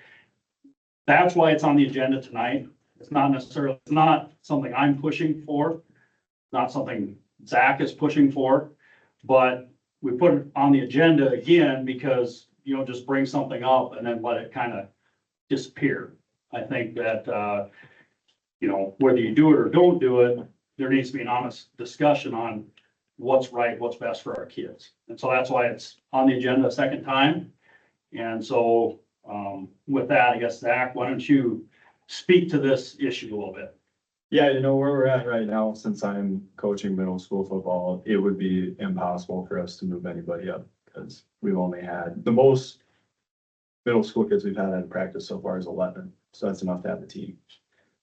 that's why it's on the agenda tonight. It's not something I'm pushing for, not something Zach is pushing for, but we put it on the agenda again because you don't just bring something up and then let it kind of disappear. I think that, whether you do it or don't do it, there needs to be an honest discussion on what's right, what's best for our kids. And so that's why it's on the agenda a second time. And so, with that, I guess, Zach, why don't you speak to this issue a little bit? Yeah, where we're at right now, since I'm coaching middle school football, it would be impossible for us to move anybody up because we've only had the most middle school kids we've had in practice so far is 11. So that's enough to have a team.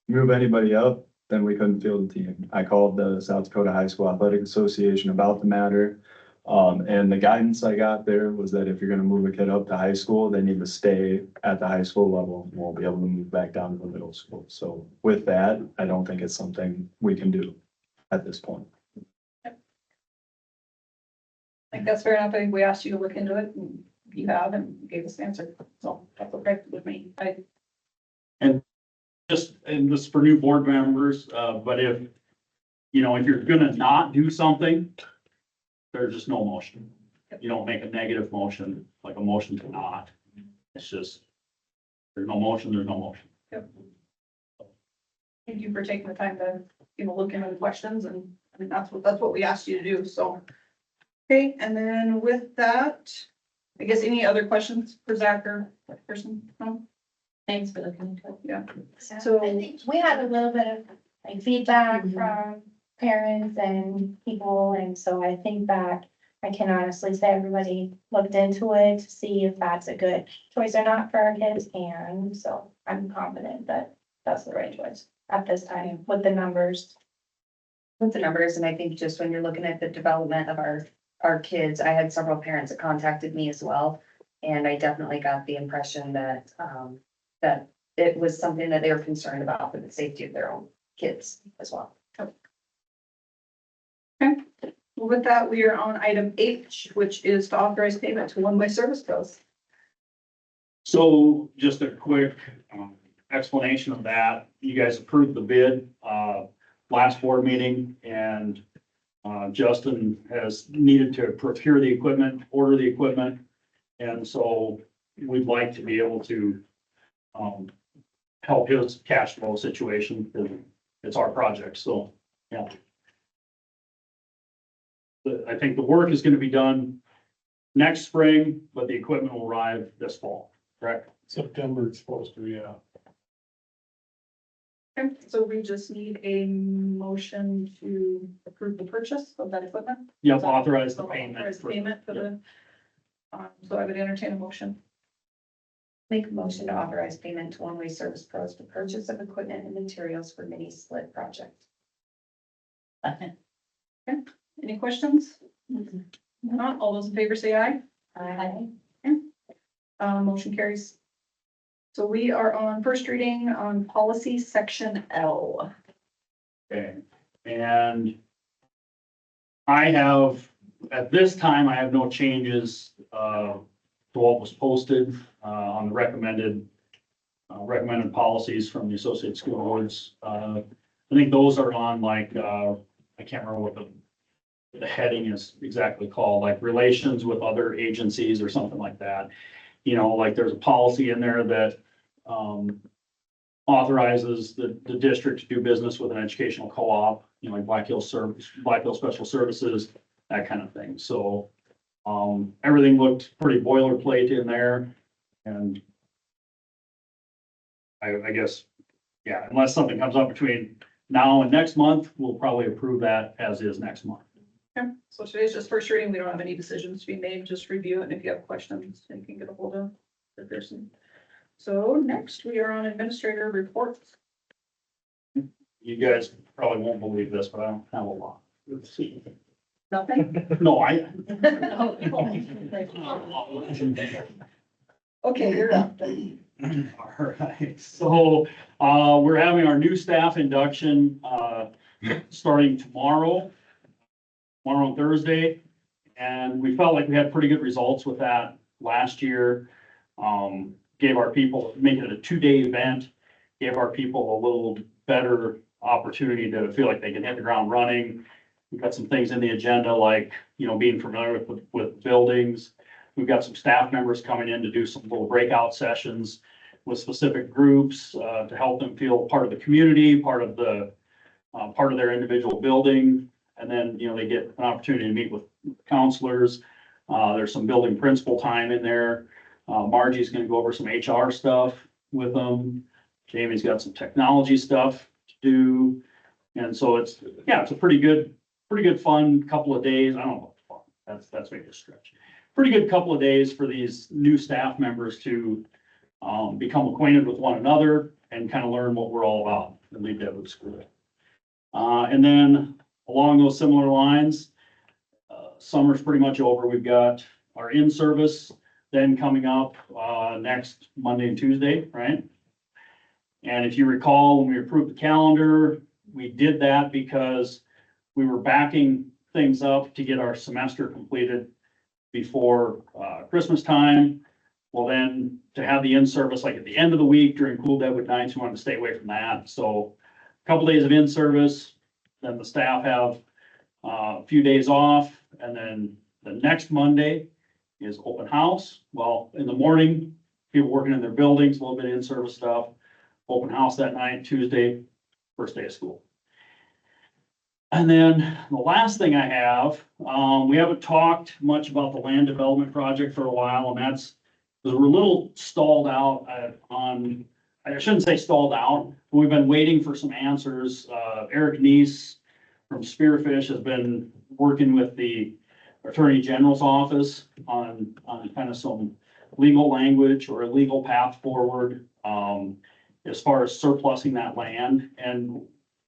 Move anybody up, then we couldn't field the team. I called the South Dakota High School Athletic Association about the matter. And the guidance I got there was that if you're gonna move a kid up to high school, they need to stay at the high school level. And won't be able to move back down to the middle school. So with that, I don't think it's something we can do at this point. I think that's fair enough. I think we asked you to look into it and you have and you gave us the answer. So that's okay with me. And this for new board members, but if you're gonna not do something, there's just no motion. You don't make a negative motion, like a motion to not. It's just, there's no motion, there's no motion. Yep. Thank you for taking the time to, look into the questions, and I mean, that's what we asked you to do, so. Okay, and then with that, I guess any other questions for Zach or that person? No? Thanks for looking into it. Yeah. So I think we had a little bit of like feedback from parents and people, and so I think that I can honestly say everybody looked into it to see if that's a good choice or not for our kids, and so I'm confident that that's the right choice at this time with the numbers. With the numbers, and I think just when you're looking at the development of our kids, I had several parents that contacted me as well. And I definitely got the impression that, that it was something that they were concerned about for the safety of their own kids as well. Okay, well, with that, we are on item H, which is to authorize payment to one-way service bills. So just a quick explanation of that. You guys approved the bid last board meeting, and Justin has needed to procure the equipment, order the equipment. And so we'd like to be able to help his cash flow situation. It's our project, so, yeah. I think the work is gonna be done next spring, but the equipment will arrive this fall, correct? September it's supposed to, yeah. Okay, so we just need a motion to approve the purchase of that equipment. Yep, authorize the So payment. authorize payment for the So I would entertain a motion. Make a motion to authorize payment to One-Way Service Pros for purchase of equipment and materials for mini split project. Any questions? Not, all those in favor say aye. Aye. Motion carries. So we are on first reading on policy section L. Okay, and I have, at this time, I have no changes, to what was posted, on the recommended policies from the Associated School Boards. I think those are on like, I can't remember what the heading is exactly called, like relations with other agencies or something like that. You know, like there's a policy in there that, authorizes the district to do business with an educational co-op, you know, like Black Hills Special Services, that kind of thing. So, everything looked pretty boilerplate in there, and I guess, yeah, unless something comes up between now and next month, we'll probably approve that as is next month. Okay, so today's just first reading. We don't have any decisions to be made. Just review it. And if you have questions, you can get a hold of the person. So next we are on administrator reports. You guys probably won't believe this, but I don't have a lot. Nothing? No, I. Okay, you're up. All right, so, we're having our new staff induction, starting tomorrow on Thursday. And we felt like we had pretty good results with that last year. Gave our people, making it a 2-day event, gave our people a little better opportunity to feel like they can hit the ground running. We've got some things in the agenda, like, you know, being familiar with buildings. We've got some staff members coming in to do some little breakout sessions with specific groups, to help them feel part of the community, part of their individual building. And then, you know, they get an opportunity to meet with counselors. There's some building principal time in there. Margie's gonna go over some HR stuff with them. Jamie's got some technology stuff to do. And so it's a pretty good fun couple of days. I don't know, fun. That's maybe a stretch. Pretty good couple of days for these new staff members to become acquainted with one another and kind of learn what we're all about in Lead-Deadwood School. And then along those similar lines, summer's pretty much over. We've got our in-service then coming up next Monday and Tuesday, right? And if you recall, when we approved the calendar, we did that because we were backing things up to get our semester completed before Christmas time. Well, then to have the in-service like at the end of the week during cool Deadwood nights, we wanted to stay away from that. So a couple days of in-service, then the staff have a few days off, and then the next Monday is open house. Well, in the morning, people working in their buildings, a little bit of in-service stuff, open house that night, Tuesday, first day of school. And then the last thing I have, we haven't talked much about the land development project for a while, and that's, because we're a little stalled out I shouldn't say stalled out, but we've been waiting for some answers. Eric Neese from Spearfish has been working with the Attorney General's office on kind of some legal language or a legal path forward, as far as surplusing that land. And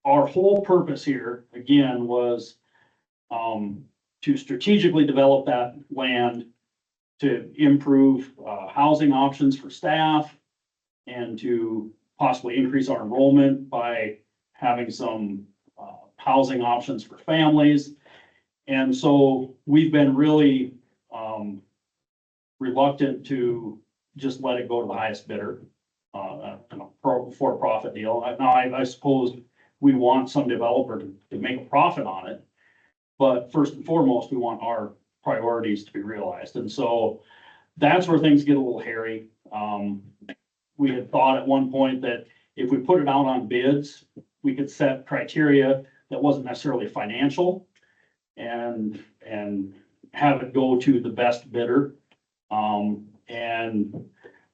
our whole purpose here, again, was to strategically develop that land to improve housing options for staff and to possibly increase our enrollment by having some housing options for families. And so we've been really reluctant to just let it go to the highest bidder for a profit deal. Now, I suppose we want some developer to make a profit on it, but first and foremost, we want our priorities to be realized. And so that's where things get a little hairy. We had thought at one point that if we put it out on bids, we could set criteria that wasn't necessarily financial and have it go to the best bidder. And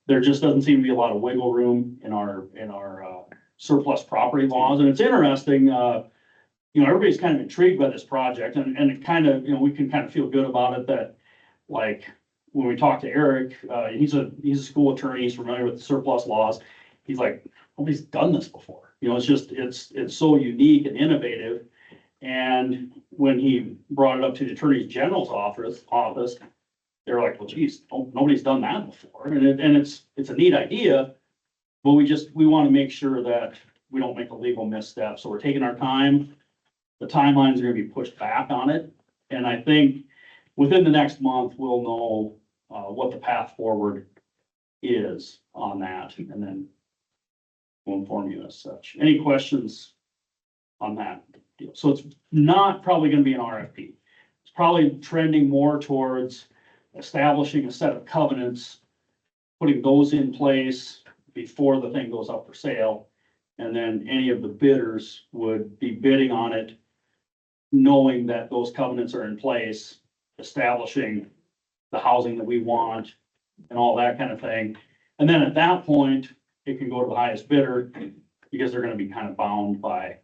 there just doesn't seem to be a lot of wiggle room in our surplus property laws. And it's interesting, everybody's kind of intrigued by this project, and it kind of, we can kind of feel good about it, that like when we talked to Eric, he's a school attorney, he's familiar with the surplus laws. He's like, nobody's done this before. You know, it's so unique and innovative. And when he brought it up to the Attorney General's office, they were like, well, geez, nobody's done that before. And it's a neat idea, but we want to make sure that we don't make a legal misstep. So we're taking our time. The timelines are gonna be pushed back on it. And I think within the next month, we'll know, what the path forward is on that, and then we'll inform you as such. Any questions on that deal? So it's not probably gonna be an RFP. It's probably trending more towards establishing a set of covenants, putting those in place before the thing goes up for sale. And then any of the bidders would be bidding on it, knowing that those covenants are in place, establishing the housing that we want and all that kind of thing. And then at that point, it can go to the highest bidder because they're gonna be kind of bound by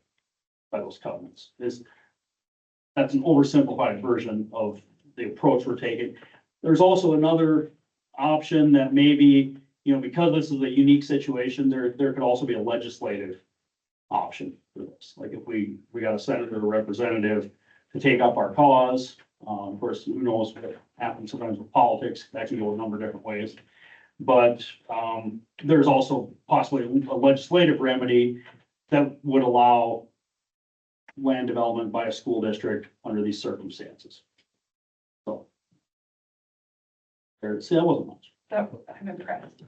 those covenants. That's an oversimplified version of the approach we're taking. There's also another option that maybe, you know, because this is a unique situation, there could also be a legislative option for this. Like if we got a senator or representative to take up our cause, of course, who knows what happens sometimes with politics, that can go a number of different ways. But, there's also possibly a legislative remedy that would allow land development by a school district under these circumstances. So. See, that wasn't much. I'm impressed.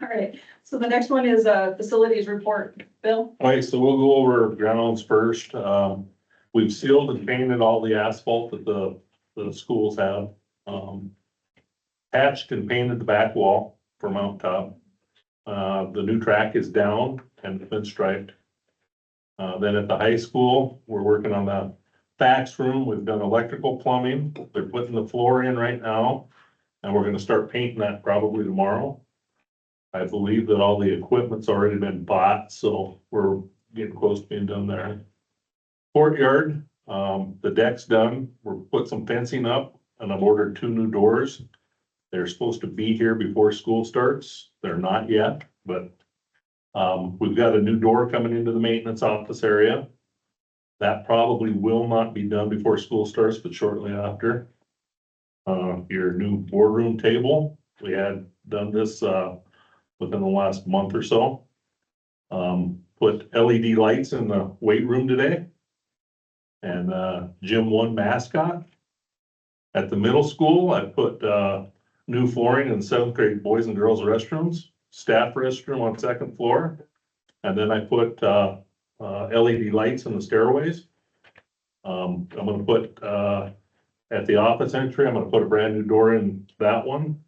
All right, so the next one is facilities report. Bill? All right, so we'll go over grounds first. We've sealed and painted all the asphalt that the schools have. Patched and painted the back wall for Mount Top. The new track is down and it's been striped. Then at the high school, we're working on the fax room. We've done electrical plumbing. They're putting the floor in right now. And we're gonna start painting that probably tomorrow. I believe that all the equipment's already been bought, so we're getting close to being done there. Courtyard, the deck's done. We're put some fencing up and I've ordered 2 new doors. They're supposed to be here before school starts. They're not yet, but we've got a new door coming into the maintenance office area. That probably will not be done before school starts, but shortly after. Your new boardroom table, we had done this within the last month or so. Put LED lights in the weight room today. And Gym 1 mascot. At the middle school, I put new flooring in 7th grade boys and girls restrooms, staff restroom on 2nd floor. And then I put LED lights in the stairways. I'm gonna put at the office entry, I'm gonna put a brand new door in that one.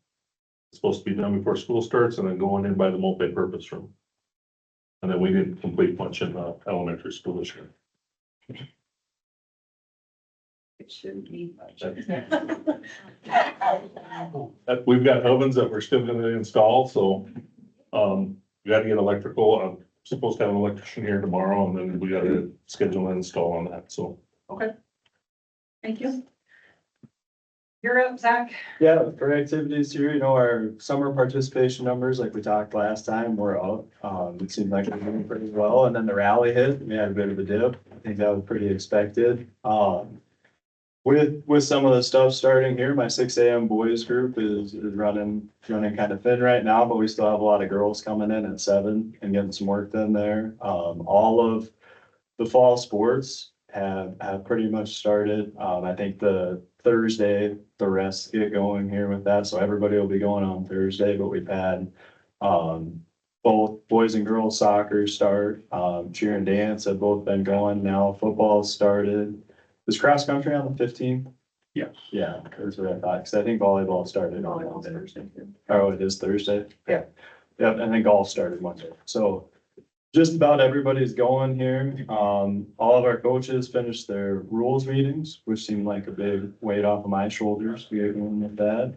It's supposed to be done before school starts and then going in by the multi-purpose room. And then we did complete bunch in the elementary school this year. It shouldn't be much. We've got ovens that we're still gonna install, so, we gotta get electrical. I'm supposed to have an electrician here tomorrow and then we gotta schedule an install on that, so. Okay. Thank you. You're up, Zach. Yeah, for activities here, you know, our summer participation numbers, like we talked last time, were up. It seemed like we're doing pretty well, and then the rally hit, we had a bit of a dip. I think that was pretty expected. With some of the stuff starting here, my 6 AM boys group is running kind of thin right now, but we still have a lot of girls coming in at 7 and getting some work done there. All of the fall sports have pretty much started. I think the Thursday, the rest get going here with that, so everybody will be going on Thursday, but we've had both boys and girls soccer start, cheer and dance have both been going now, football started. Is cross country on the 15th? Yeah. Yeah, that's what I thought, because I think volleyball started on Thursday. Oh, it is Thursday? Yeah. Yep, and then golf started Monday, so just about everybody's going here. All of our coaches finished their rules meetings, which seemed like a big weight off of my shoulders to get going with that.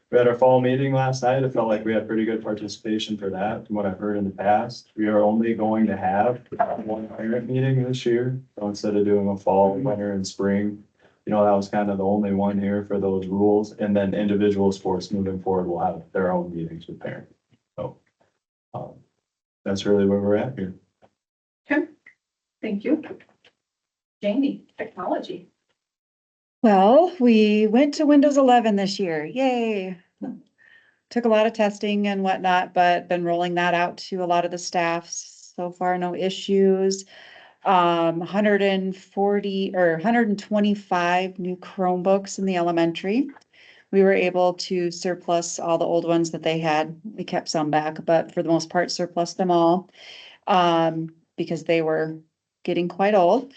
We had our fall meeting last night. It felt like we had pretty good participation for that, from what I've heard in the past. We are only going to have one parent meeting this year. So instead of doing a fall, winter, and spring you know, that was kind of the only one here for those rules. And then individual sports moving forward will have their own meetings with parents. So, that's really where we're at here. Thank you. Jamie, technology. Well, we went to Windows 11 this year. Yay. Took a lot of testing and whatnot, but been rolling that out to a lot of the staff. So far, no issues. 140 or 125 new Chromebooks in the elementary. We were able to surplus all the old ones that they had. We kept some back, but for the most part, surplus them all. Because they were getting quite old.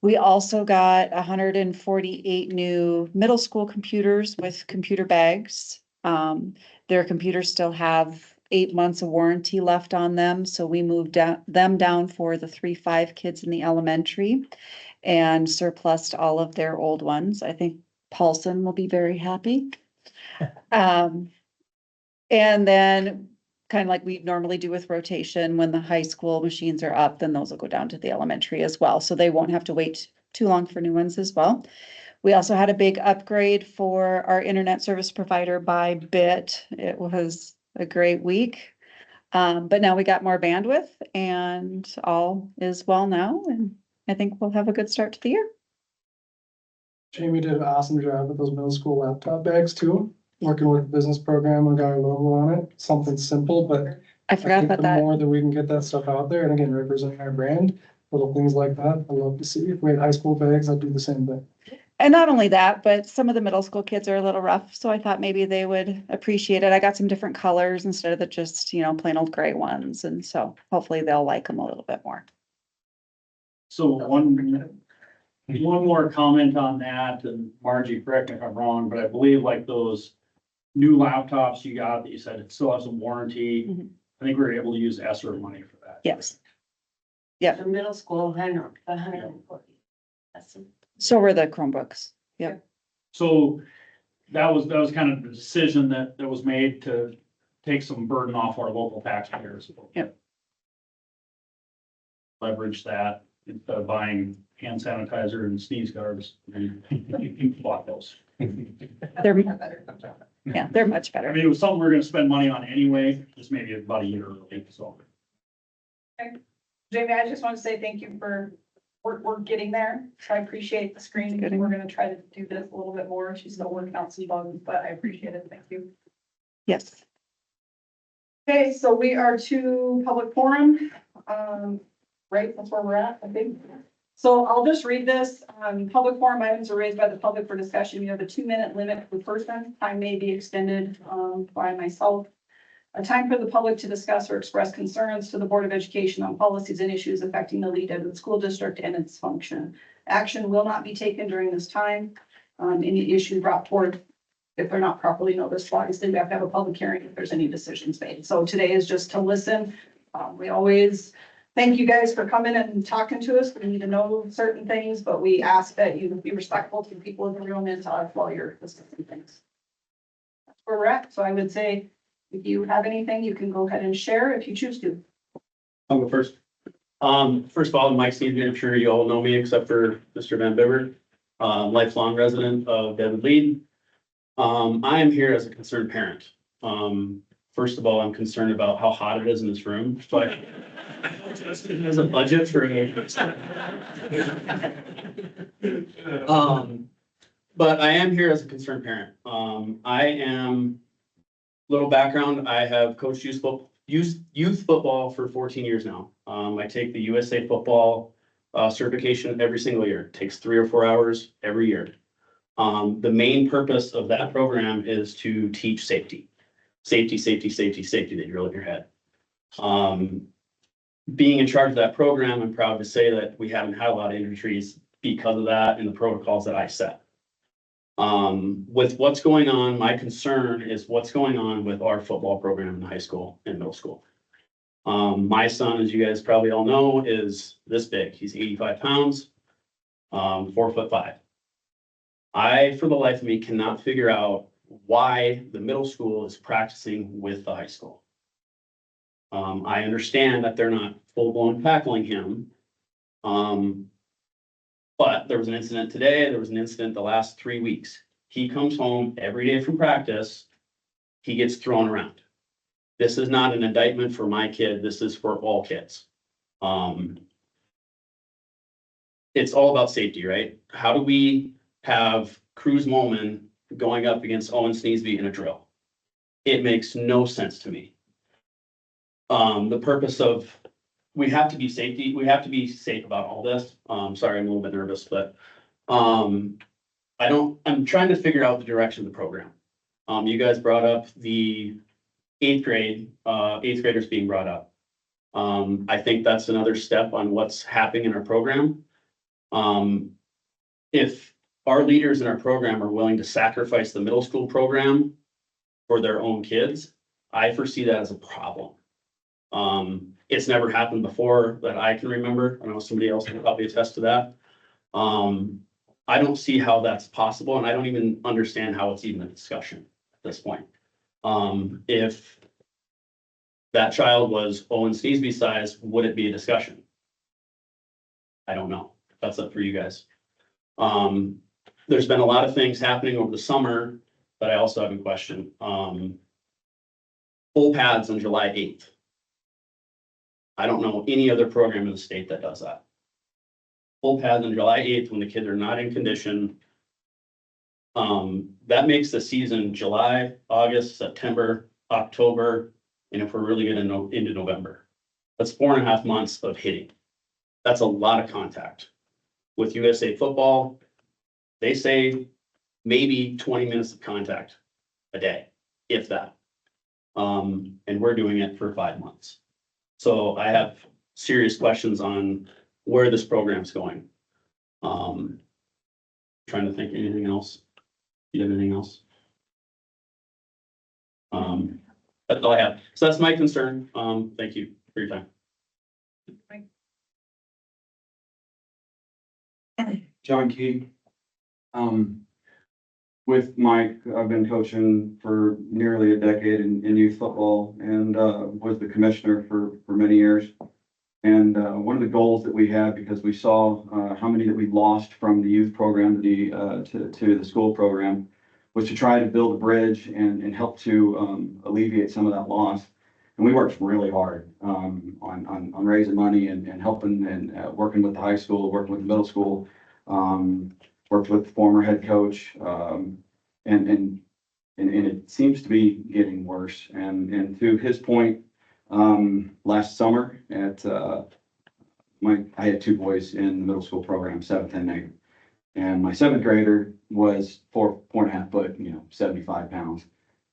We also got 148 new middle school computers with computer bags. Their computers still have 8 months of warranty left on them, so we moved them down for the 3-5 kids in the elementary and surplused all of their old ones. I think Paulson will be very happy. And then kind of like we normally do with rotation, when the high school machines are up, then those will go down to the elementary as well. So they won't have to wait too long for new ones as well. We also had a big upgrade for our internet service provider by Bit. It was a great week. But now we got more bandwidth and all is well now. And I think we'll have a good start to the year. Jamie did an awesome job with those middle school laptop bags too, working with the business program and got our logo on it. Something simple, but I forgot think about the that. more that we can get that stuff out there, and again, representing our brand, little things like that, I love to see. If we had high school bags, I'd do the same thing. And not only that, but some of the middle school kids are a little rough, so I thought maybe they would appreciate it. I got some different colors instead of the just, plain old gray ones, and so hopefully they'll like them a little bit more. So one more comment on that, and Margie, correct me if I'm wrong, but I believe like those new laptops you got that you said it still has a warranty. Mhm. I think we were able to use ESSER money for that. Yes. Yep. The middle school, 140. That's So were the Chromebooks. Yep. So that was kind of the decision that was made to take some burden off our local taxpayers. Yep. Leverage that instead of buying hand sanitizer and sneeze guards. Bought those. They're, yeah, they're much I better. mean, it was something we were gonna spend money on anyway, just maybe about a year early, so. Jamie, I just want to say thank you for, we're getting there. So I appreciate the screening. Getting We're gonna try to do this a little bit more. She's still working out some bugs, but I appreciate it. Thank you. Yes. Okay, so we are to public forum. Right, that's where we're at, I think. So I'll just read this. Public forum items are raised by the public for discussion. You have a 2-minute limit per person. Time may be extended by myself. A time for the public to discuss or express concerns to the Board of Education on policies and issues affecting the Lead-Deadwood School District and its function. Action will not be taken during this time. Any issue brought forward, if they're not properly noticed, obviously we have to have a public hearing if there's any decisions made. So today is just to listen. We always thank you guys for coming and talking to us. We need to know certain things, but we ask that you be respectful to people in the room and to us while you're discussing things. That's where we're at. So I would say, if you have anything, you can go ahead and share if you choose to. I'll go first. First of all, Mike Steven, I'm sure you all know me except for Mr. Van Bibber, lifelong resident of Deadwood Lead. I am here as a concerned parent. First of all, I'm concerned about how hot it is in this room, but there's a budget for but I am here as a concerned parent. Little background, I have coached youth football for 14 years now. I take the USA football certification every single year. It takes 3 or 4 hours every year. The main purpose of that program is to teach safety. Safety that you drill in your head. Being in charge of that program, I'm proud to say that we haven't had a lot of injuries because of that and the protocols that I set. With what's going on, my concern is what's going on with our football program in high school and middle school. My son, as you guys probably all know, is this big. He's 85 pounds, 4'5". I, for the life of me, cannot figure out why the middle school is practicing with the high school. I understand that they're not full-blown tackling him. But there was an incident today, there was an incident the last 3 weeks. He comes home every day from practice, he gets thrown around. This is not an indictment for my kid, this is for all kids. It's all about safety, right? How do we have Cruz Moman going up against Owen Sneesby in a drill? It makes no sense to me. The purpose of, we have to be safe about all this. Sorry, I'm a little bit nervous, but, I'm trying to figure out the direction of the program. You guys brought up the eighth graders being brought up. I think that's another step on what's happening in our program. If our leaders in our program are willing to sacrifice the middle school program for their own kids, I foresee that as a problem. It's never happened before that I can remember. I know somebody else can probably attest to that. I don't see how that's possible, and I don't even understand how it's even a discussion at this point. If that child was Owen Sneesby size, would it be a discussion? I don't know. That's up for you guys. There's been a lot of things happening over the summer, but I also have a question. Full pads on July 8th. I don't know any other program in the state that does that. Full pads on July 8th when the kids are not in condition. That makes the season July, August, September, October, and if we're really getting into November. That's 4.5 months of hitting. That's a lot of contact. With USA Football, they say maybe 20 minutes of contact a day, if that. And we're doing it for 5 months. So I have serious questions on where this program's going. Trying to think of anything else. Do you have anything else? That's all I have. So that's my concern. Thank you for your time. John Key. With Mike, I've been coaching for nearly a decade in youth football and was the commissioner for many years. And one of the goals that we had, because we saw how many that we lost from the youth program to the school program, was to try to build a bridge and help to alleviate some of that loss. And we worked really hard on raising money and helping and working with the high school, working with the middle school. Worked with the former head coach, and it seems to be getting worse. And to his point, last summer I had 2 boys in the middle school program, 7th and 8th, and my 7th grader was 4.5 foot, 75 pounds.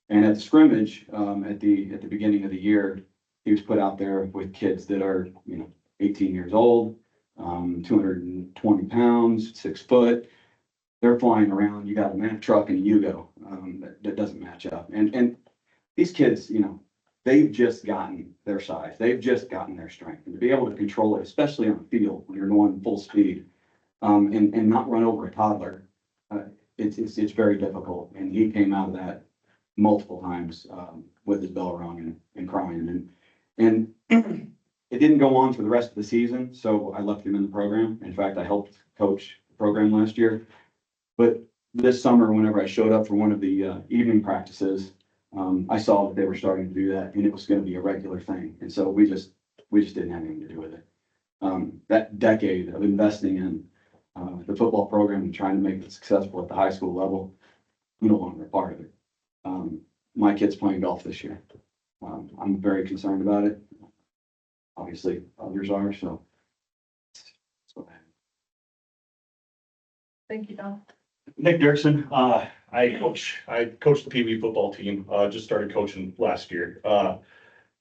And at the scrimmage, at the beginning of the year, he was put out there with kids that are 18 years old, 220 pounds, 6 foot. They're flying around. You got a Mack truck and a Yugo that doesn't match up. And these kids, they've just gotten their size. They've just gotten their strength. And to be able to control it, especially on the field when you're going full speed, and not run over a toddler, it's very difficult. And he came out of that multiple times with his bell rung and crying. And it didn't go on for the rest of the season, so I left him in the program. In fact, I helped coach the program last year. But this summer, whenever I showed up for one of the evening practices, I saw that they were starting to do that, and it was going to be a regular thing. And so we just didn't have anything to do with it. That decade of investing in the football program and trying to make it successful at the high school level, I'm no longer a part of it. My kid's playing golf this year. I'm very concerned about it. Obviously, others are, so. That's what I have. Thank you, Don. Nick Dirksen, I coach the Pee Wee football team, just started coaching last year. And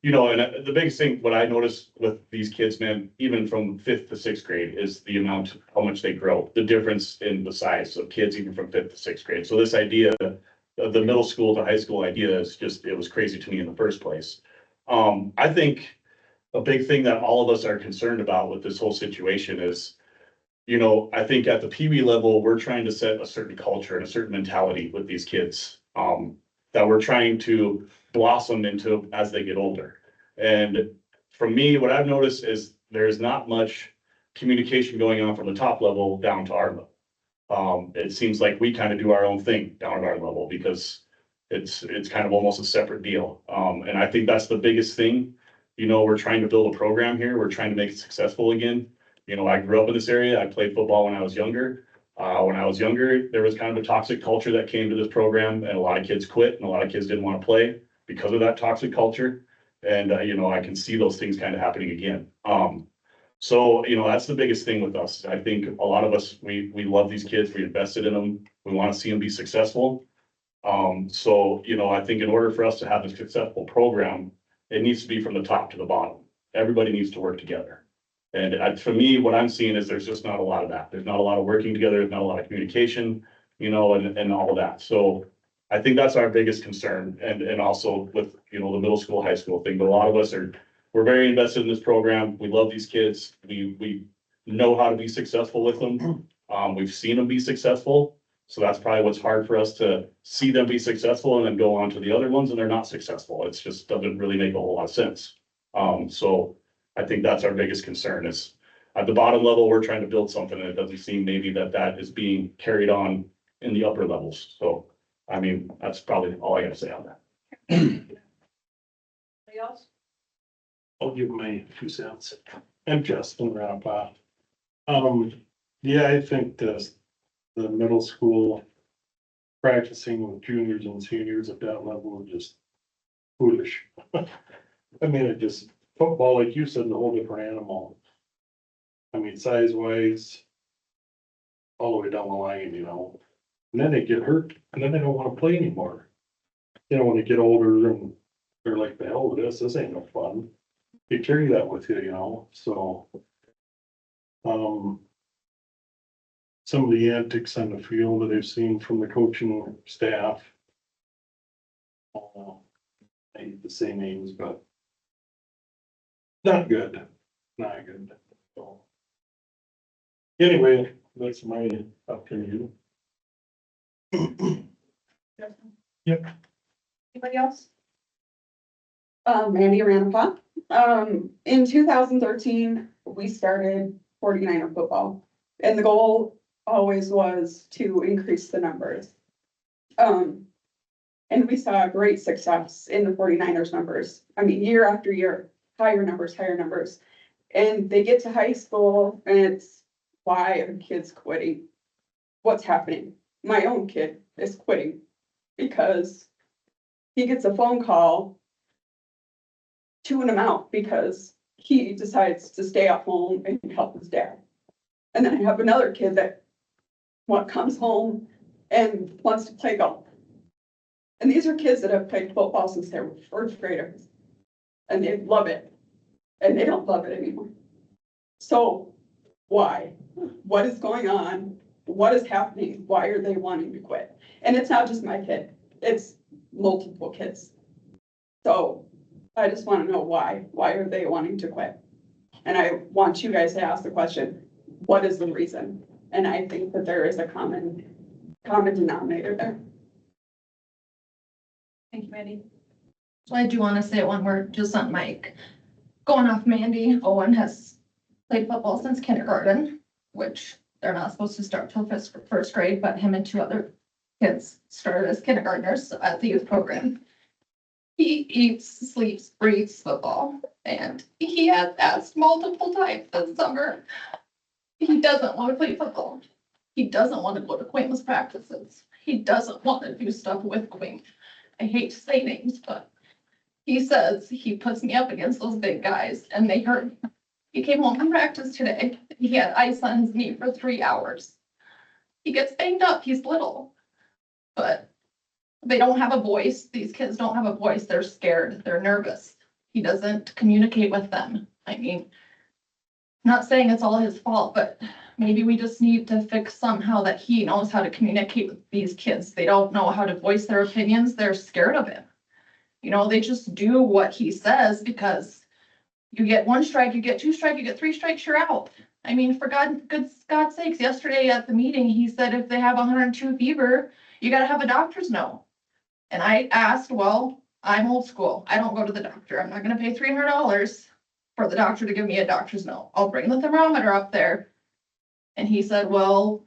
the biggest thing, what I noticed with these kids, man, even from 5th to 6th grade, is the amount, how much they grow, the difference in the size of kids, even from 5th to 6th grade. So this idea, the middle school to high school idea is just, it was crazy to me in the first place. I think a big thing that all of us are concerned about with this whole situation is, I think at the Pee Wee level, we're trying to set a certain culture and a certain mentality with these kids, that we're trying to blossom into as they get older. And for me, what I've noticed is there's not much communication going on from the top level down to our level. It seems like we kind of do our own thing down at our level because it's kind of almost a separate deal. And I think that's the biggest thing. You know, we're trying to build a program here. We're trying to make it successful again. You know, I grew up in this area. I played football when I was younger. When I was younger, there was kind of a toxic culture that came to this program, and a lot of kids quit and a lot of kids didn't want to play because of that toxic culture. And, you know, I can see those things kind of happening again. So, you know, that's the biggest thing with us. I think a lot of us, we love these kids. We invested in them. We want to see them be successful. So, you know, I think in order for us to have a successful program, it needs to be from the top to the bottom. Everybody needs to work together. And for me, what I'm seeing is there's just not a lot of that. There's not a lot of working together. There's not a lot of communication, you know, and all of that. So I think that's our biggest concern. And also with, you know, the middle school, high school thing, but a lot of us we're very invested in this program. We love these kids. We know how to be successful with them. We've seen them be successful. So that's probably what's hard for us to see them be successful and then go on to the other ones and they're not successful. It's just doesn't really make a whole lot of sense. So I think that's our biggest concern is at the bottom level, we're trying to build something and it doesn't seem maybe that is being carried on in the upper levels. So, I mean, that's probably all I gotta say on that. Anybody else? I'll give my 2 cents. I'm Justin Grandpa. Yeah, I think the middle school practicing with juniors and seniors at that level is just foolish. I mean, it just, football, like you said, is a whole different animal. I mean, size wise, all the way down the line, you know, and then they get hurt and then they don't want to play anymore. You know, when they get older and they're like, the hell with this ain't no fun. You carry that with you, you know, so. Some of the antics on the field that I've seen from the coaching staff. I hate to say names, but. Not good, not good. So. Anyway, that's my opinion. Yep. Anybody else? Mandy Ranapa. In 2013, we started 49er football, and the goal always was to increase the numbers. And we saw great success in the 49ers numbers. I mean, year after year, higher numbers. And they get to high school and it's, why are kids quitting? What's happening? My own kid is quitting because he gets a phone call chewing him out because he decides to stay at home and help his dad. And then I have another kid that comes home and wants to play golf. And these are kids that have played football since they were first graders. And they love it. And they don't love it anymore. So why? What is going on? What is happening? Why are they wanting to quit? And it's not just my kid. It's multiple kids. So I just want to know why. Why are they wanting to quit? And I want you guys to ask the question, what is the reason? And I think that there is a common denominator there. Thank you, Mandy. So I do want to say one word just on Mike. Going off Mandy, Owen has played football since kindergarten, which they're not supposed to start till first grade, but him and 2 other kids started as kindergartners at the youth program. He eats, sleeps, breathes football, and he has asked multiple times this summer. He doesn't want to play football. He doesn't want to go to Queen's practices. He doesn't want to do stuff with Queen. I hate to say names, but he says he puts me up against those big guys and they hurt me. He came home from practice today. He had ice on his knee for 3 hours. He gets banged up. He's little, but they don't have a voice. These kids don't have a voice. They're scared. They're nervous. He doesn't communicate with them. I mean, not saying it's all his fault, but maybe we just need to fix somehow that he knows how to communicate with these kids. They don't know how to voice their opinions. They're scared of him. You know, they just do what he says because you get 1 strike, you get 2 strikes, you get 3 strikes, you're out. I mean, for God's sakes, yesterday at the meeting, he said if they have 102 fever, you got to have a doctor's note. And I asked, well, I'm old school. I don't go to the doctor. I'm not going to pay $300 for the doctor to give me a doctor's note. I'll bring the thermometer up there. And he said, well,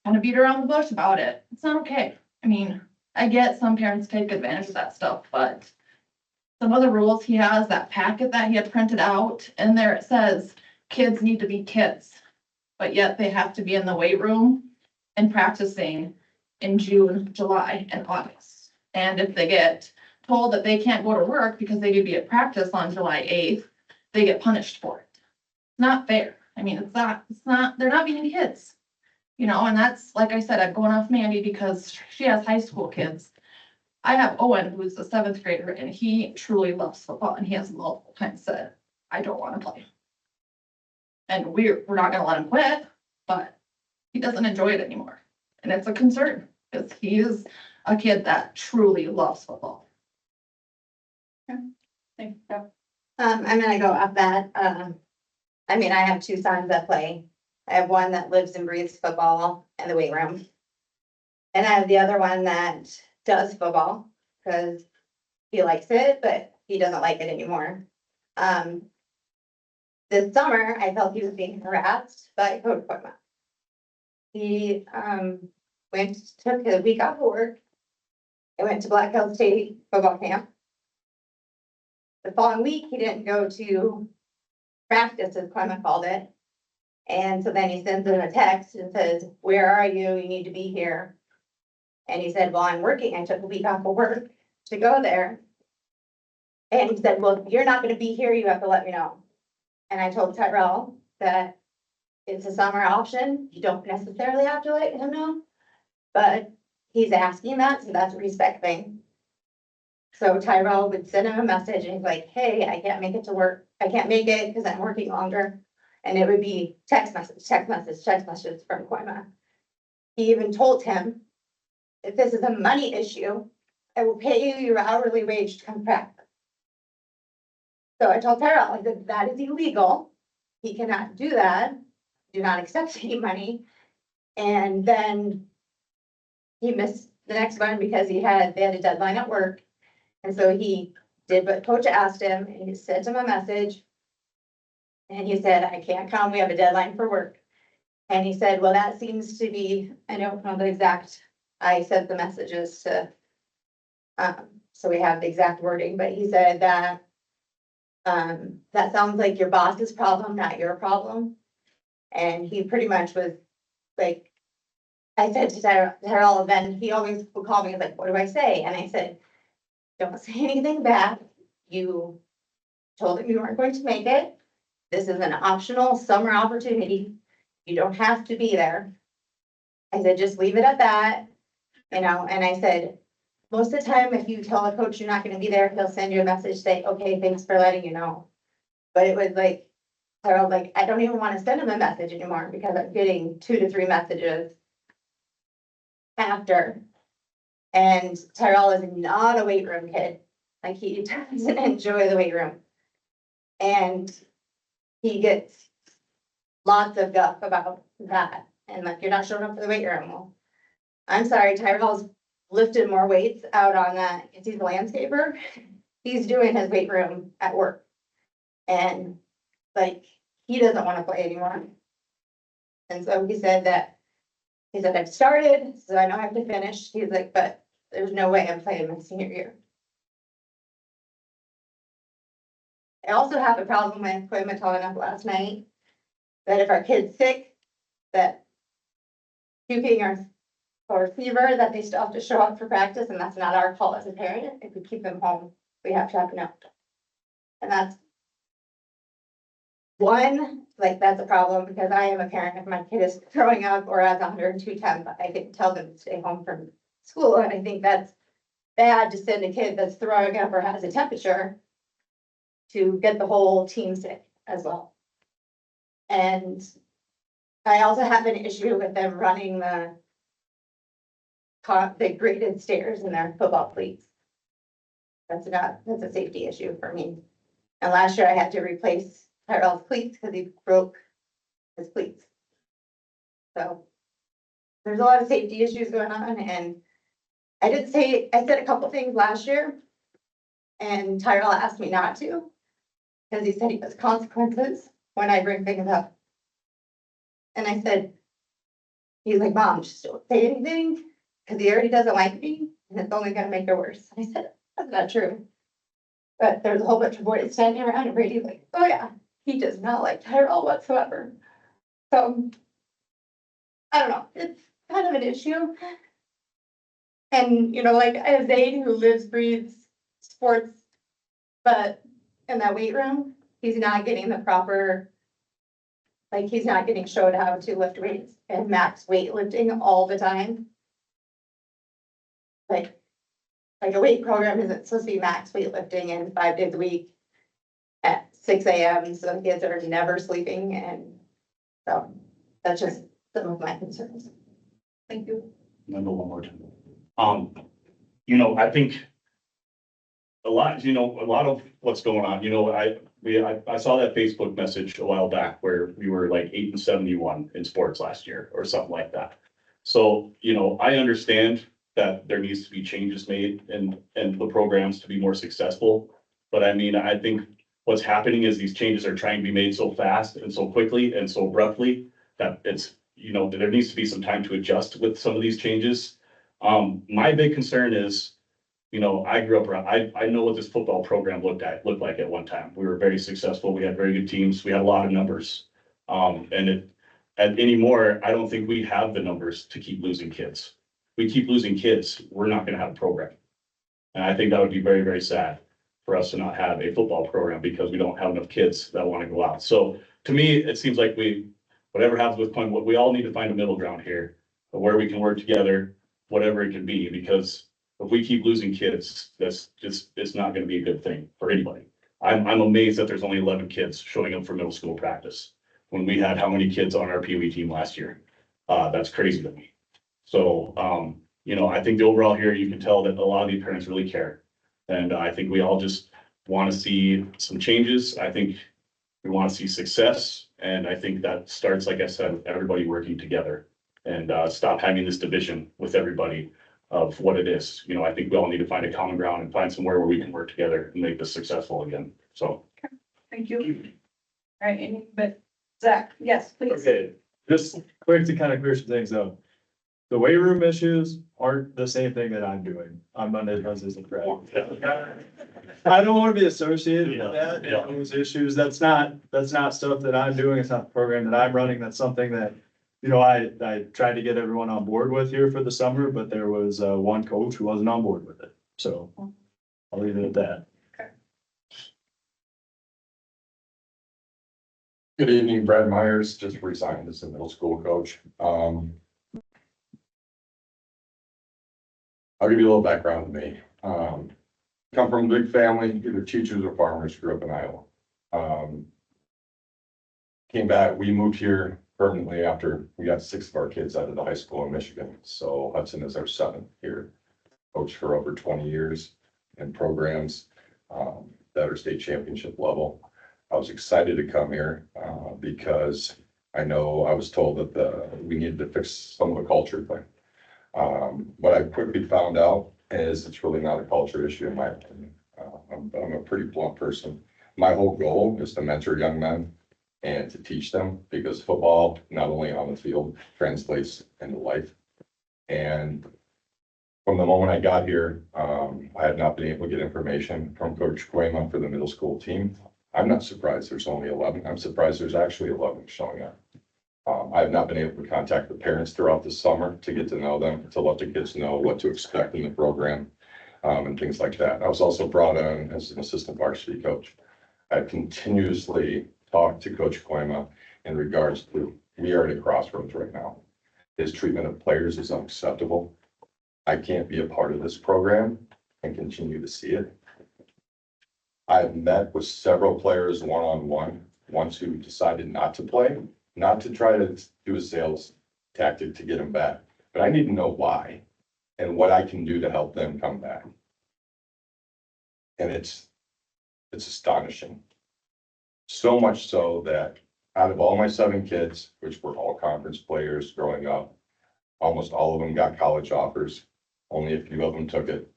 kind of beat around the bush about it. It's not okay. I mean, I get some parents take advantage of that stuff, but some of the rules he has, that packet that he had printed out, and there it says, kids need to be kids. But yet they have to be in the weight room and practicing in June, July, and August. And if they get told that they can't go to work because they need to be at practice on July 8th, they get punished for it. It's not fair. I mean, it's not, they're not being kids. You know, and that's, like I said, I'm going off Mandy because she has high school kids. I have Owen, who's a 7th grader, and he truly loves football, and he has multiple times said, I don't want to play. And we're not gonna let him quit, but he doesn't enjoy it anymore. And it's a concern, because he is a kid that truly loves football. Thank you. I'm gonna go off that. I mean, I have 2 sons that play. I have one that lives and breathes football and the weight room. And I have the other one that does football because he likes it, but he doesn't like it anymore. This summer, I felt he was being harassed by Coach Koima. He took a week off of work. I went to Black Hills State football camp. The following week, he didn't go to practice, as Koima called it. And so then he sends him a text and says, where are you? You need to be here. And he said, well, I'm working. I took a week off of work to go there. And he said, well, if you're not going to be here, you have to let me know. And I told Tyrell that it's a summer option. You don't necessarily have to let him know, but he's asking that, so that's a respect thing. So Tyrell would send him a message and he's like, hey, I can't make it to work. I can't make it because I'm working longer. And it would be text message from Koima. He even told him, if this is a money issue, I will pay you your hourly wage to come practice. So I told Tyrell, I said, that is illegal. He cannot do that. Do not accept any money. And then he missed the next one because they had a deadline at work. And so he did what coach asked him, and he sent him a message. And he said, I can't come, we have a deadline for work. And he said, well, that seems to be, I don't know the exact, I sent the messages to, so we have the exact wording, but he said that, that sounds like your boss's problem, not your problem. And he pretty much was like, I said to Tyrell, then he always would call me, like, what do I say? And I said, don't say anything bad. You told him you weren't going to make it. This is an optional summer opportunity. You don't have to be there. I said, just leave it at that, you know, and I said, most of the time, if you tell a coach you're not gonna be there, he'll send you a message, say, okay, thanks for letting you know. But it was like, Tyrell, like, I don't even want to send him a message anymore because I'm getting 2 to 3 messages after. And Tyrell is not a weight room kid. Like, he doesn't enjoy the weight room. And he gets lots of guff about that. And like, you're not showing up for the weight room. Well, I'm sorry, Tyrell's lifted more weights out on that. He's a landscaper. He's doing his weight room at work. And like, he doesn't want to play anymore. And so he said, I've started, so I know I have to finish. He's like, but there's no way I'm playing my senior year. I also have a problem with Koima telling us last night that if our kid's sick, that puking or fever, that they still have to show up for practice, and that's not our call as a parent. If we keep them home, we have to have a note. And that's one, like, that's a problem because I am a parent. If my kid is throwing up or has 102 temp, I can tell them to stay home from school. And I think that's bad to send a kid that's throwing up or has a temperature to get the whole team sick as well. And I also have an issue with them running the graded stairs in their football cleats. That's a safety issue for me. And last year I had to replace Tyrell's cleats because he broke his cleats. So there's a lot of safety issues going on, and I said a couple things last year and Tyrell asked me not to. Because he said he has consequences when I bring things up. And I said, he's like, Mom, just don't say anything, because he already doesn't like me, and it's only gonna make it worse. And I said, that's not true. But there's a whole bunch of boys standing around, and Brady's like, oh yeah, he does not like Tyrell whatsoever. So, I don't know, it's kind of an issue. And, you know, like, I have Zane who lives, breathes sports, but in that weight room, he's not getting the proper, like, he's not getting showed how to lift weights and max weightlifting all the time. Like a weight program isn't supposed to be max weightlifting and 5 days a week at 6 a.m. So the kids are never sleeping, and so that's just some of my concerns. Thank you. Number one more time. You know, I think a lot of what's going on, you know, I saw that Facebook message a while back where we were like 8-71 in sports last year or something like that. So, you know, I understand that there needs to be changes made and the programs to be more successful. But I mean, I think what's happening is these changes are trying to be made so fast and so quickly and so abruptly that it's, you know, there needs to be some time to adjust with some of these changes. My big concern is, you know, I grew up around, I know what this football program looked like at one time. We were very successful. We had very good teams. We had a lot of numbers. And anymore, I don't think we have the numbers to keep losing kids. We keep losing kids, we're not gonna have a program. And I think that would be very, very sad for us to not have a football program because we don't have enough kids that wanna go out. So to me, it seems like whatever happens with Point, we all need to find a middle ground here, where we can work together, whatever it can be, because if we keep losing kids, it's not gonna be a good thing for anybody. I'm amazed that there's only 11 kids showing up for middle school practice when we had how many kids on our Pee Wee team last year? That's crazy to me. So, you know, I think the overall here, you can tell that a lot of these parents really care. And I think we all just want to see some changes. I think we want to see success. And I think that starts, like I said, with everybody working together and stop having this division with everybody of what it is. You know, I think we all need to find a common ground and find somewhere where we can work together and make this successful again. So. Thank you. All right, but Zach, yes, please. Okay, just quick to kind of clear some things up. The weight room issues aren't the same thing that I'm doing on Mondays, Wednesdays, and Fridays. I don't want to be associated with that, and those issues. That's not stuff that I'm doing. It's not the program that I'm running. That's something that, you know, I tried to get everyone on board with here for the summer, but there was one coach who wasn't on board with it. So I'll leave it at that. Good evening, Brad Myers, just resigned as a middle school coach. I'll give you a little background to me. Come from a big family, either teachers or farmers, grew up in Iowa. Came back, we moved here permanently after we got 6 of our kids out of the high school in Michigan. So Hudson is our 7th here. Coached for over 20 years in programs that are state championship level. I was excited to come here because I know I was told that we needed to fix some of the culture thing. What I quickly found out is it's really not a culture issue in my opinion. I'm a pretty blunt person. My whole goal is to mentor young men and to teach them, because football, not only on the field, translates into life. And from the moment I got here, I had not been able to get information from Coach Cuema for the middle school team. I'm not surprised there's only 11. I'm surprised there's actually 11 showing up. I have not been able to contact the parents throughout the summer to get to know them, to let the kids know what to expect in the program, and things like that. I was also brought on as an assistant varsity coach. I continuously talked to Coach Cuema in regards to, we are at a crossroads right now. His treatment of players is unacceptable. I can't be a part of this program and continue to see it. I've met with several players one-on-one, ones who decided not to play, not to try to do a sales tactic to get them back, but I need to know why and what I can do to help them come back. And it's astonishing. So much so that out of all my 7 kids, which were all conference players growing up, almost all of them got college offers. Only a few of them took it.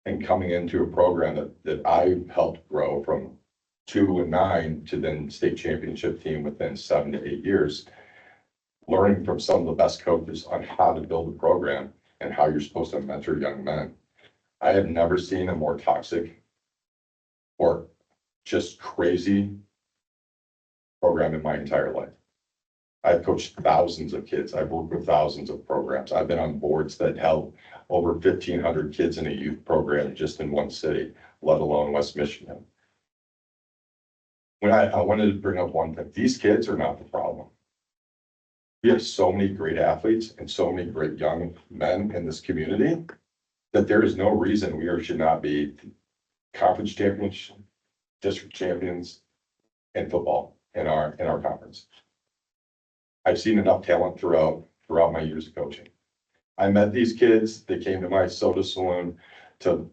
And coming into a program that I helped grow from 2 and 9 to then state championship team within 7 to 8 years. Learning from some of the best coaches on how to build a program and how you're supposed to mentor young men. I have never seen a more toxic or just crazy program in my entire life. I've coached thousands of kids. I've worked with thousands of programs. I've been on boards that held over 1,500 kids in a youth program just in one city, let alone West Michigan. When I wanted to bring up one thing, these kids are not the problem. We have so many great athletes and so many great young men in this community that there is no reason we should not be conference champions, district champions in football in our conference. I've seen enough talent throughout my years of coaching. I met these kids, they came to my soda saloon to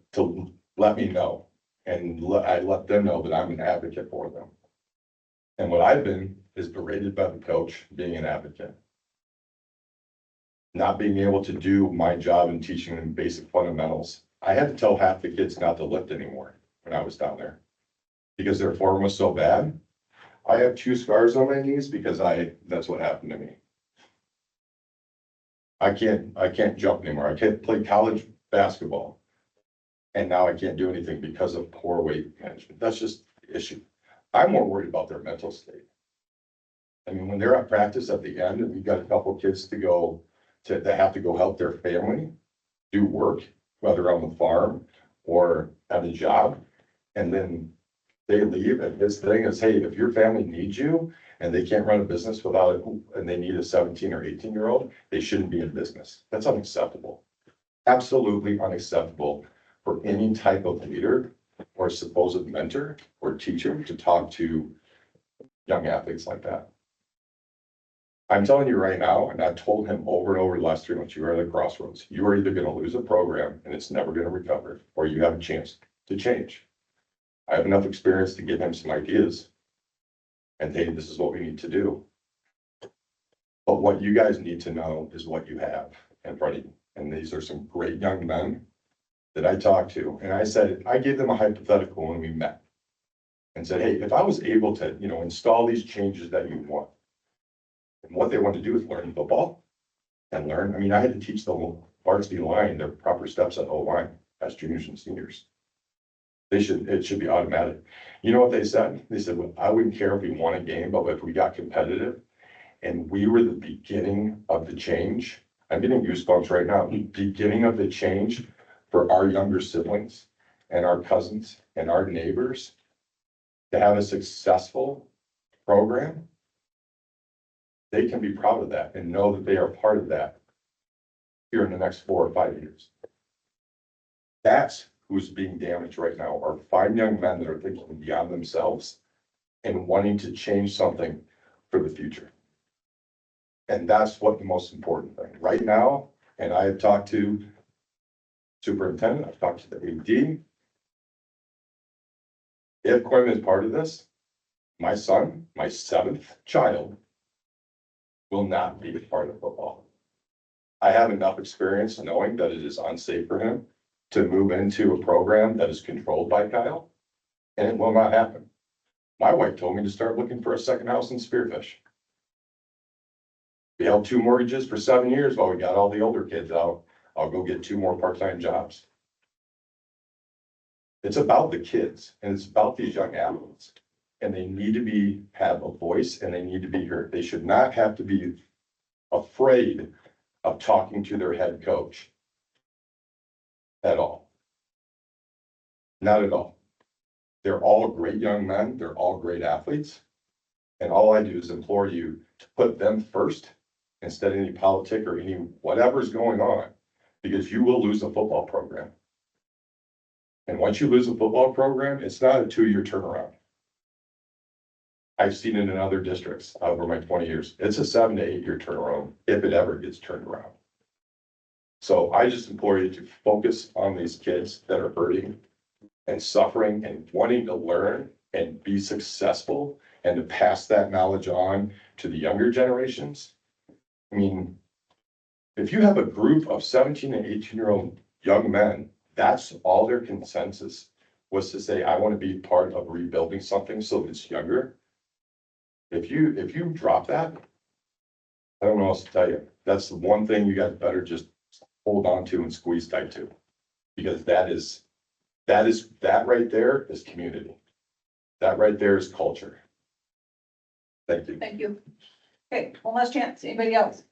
let me know. And I let them know that I'm an advocate for them. And what I've been is berated by the coach being an advocate. Not being able to do my job in teaching them basic fundamentals. I had to tell half the kids not to lift anymore when I was down there because their form was so bad. I have 2 scars on my knees because that's what happened to me. I can't jump anymore. I can't play college basketball. And now I can't do anything because of poor weight management. That's just the issue. I'm more worried about their mental state. I mean, when they're at practice at the end and we've got a couple kids that have to go help their family do work, whether on the farm or at a job, and then they leave, and his thing is, hey, if your family needs you and they can't run a business without it, and they need a 17 or 18-year-old, they shouldn't be in business. That's unacceptable. Absolutely unacceptable for any type of leader or supposed mentor or teacher to talk to young athletes like that. I'm telling you right now, and I've told him over and over the last 3 months, you are at a crossroads. You are either going to lose a program and it's never going to recover, or you have a chance to change. I have enough experience to give him some ideas. And hey, this is what we need to do. But what you guys need to know is what you have in front of you. And these are some great young men that I talked to. And I gave them a hypothetical when we met and said, hey, if I was able to, install these changes that you want, and what they want to do is learn football and learn. I mean, I had to teach the varsity line their proper steps at O-line as juniors and seniors. It should be automatic. You know what they said? They said, well, I wouldn't care if we won a game, but if we got competitive and we were the beginning of the change, I'm getting goosebumps right now, the beginning of the change for our younger siblings and our cousins and our neighbors to have a successful program, they can be proud of that and know that they are part of that here in the next 4 or 5 years. That's who's being damaged right now, are 5 young men that are thinking beyond themselves and wanting to change something for the future. And that's what the most important thing right now. And I have talked to superintendent, I've talked to the AD. If Quinn is part of this, my son, my 7th child, will not be part of football. I have enough experience knowing that it is unsafe for him to move into a program that is controlled by Kyle, and it will not happen. My wife told me to start looking for a second house in Spearfish. We held 2 mortgages for 7 years while we got all the older kids out. I'll go get 2 more part-time jobs. It's about the kids and it's about these young athletes, and they need to have a voice and they need to be heard. They should not have to be afraid of talking to their head coach at all. Not at all. They're all great young men. They're all great athletes. And all I do is implore you to put them first instead of any politic or any whatever's going on, because you will lose a football program. And once you lose a football program, it's not a 2-year turnaround. I've seen it in other districts over my 20 years. It's a 7 to 8 year turnaround if it ever gets turned around. So I just implore you to focus on these kids that are hurting and suffering and wanting to learn and be successful and to pass that knowledge on to the younger generations. I mean, if you have a group of 17 and 18-year-old young men, that's all their consensus was to say, I want to be part of rebuilding something so it's younger. If you drop that, I don't know what else to tell you. That's the one thing you guys better just hold on to and squeeze tight to. Because that right there is community. That right there is culture. Thank you. Thank you. Okay, one last chance. Anybody else?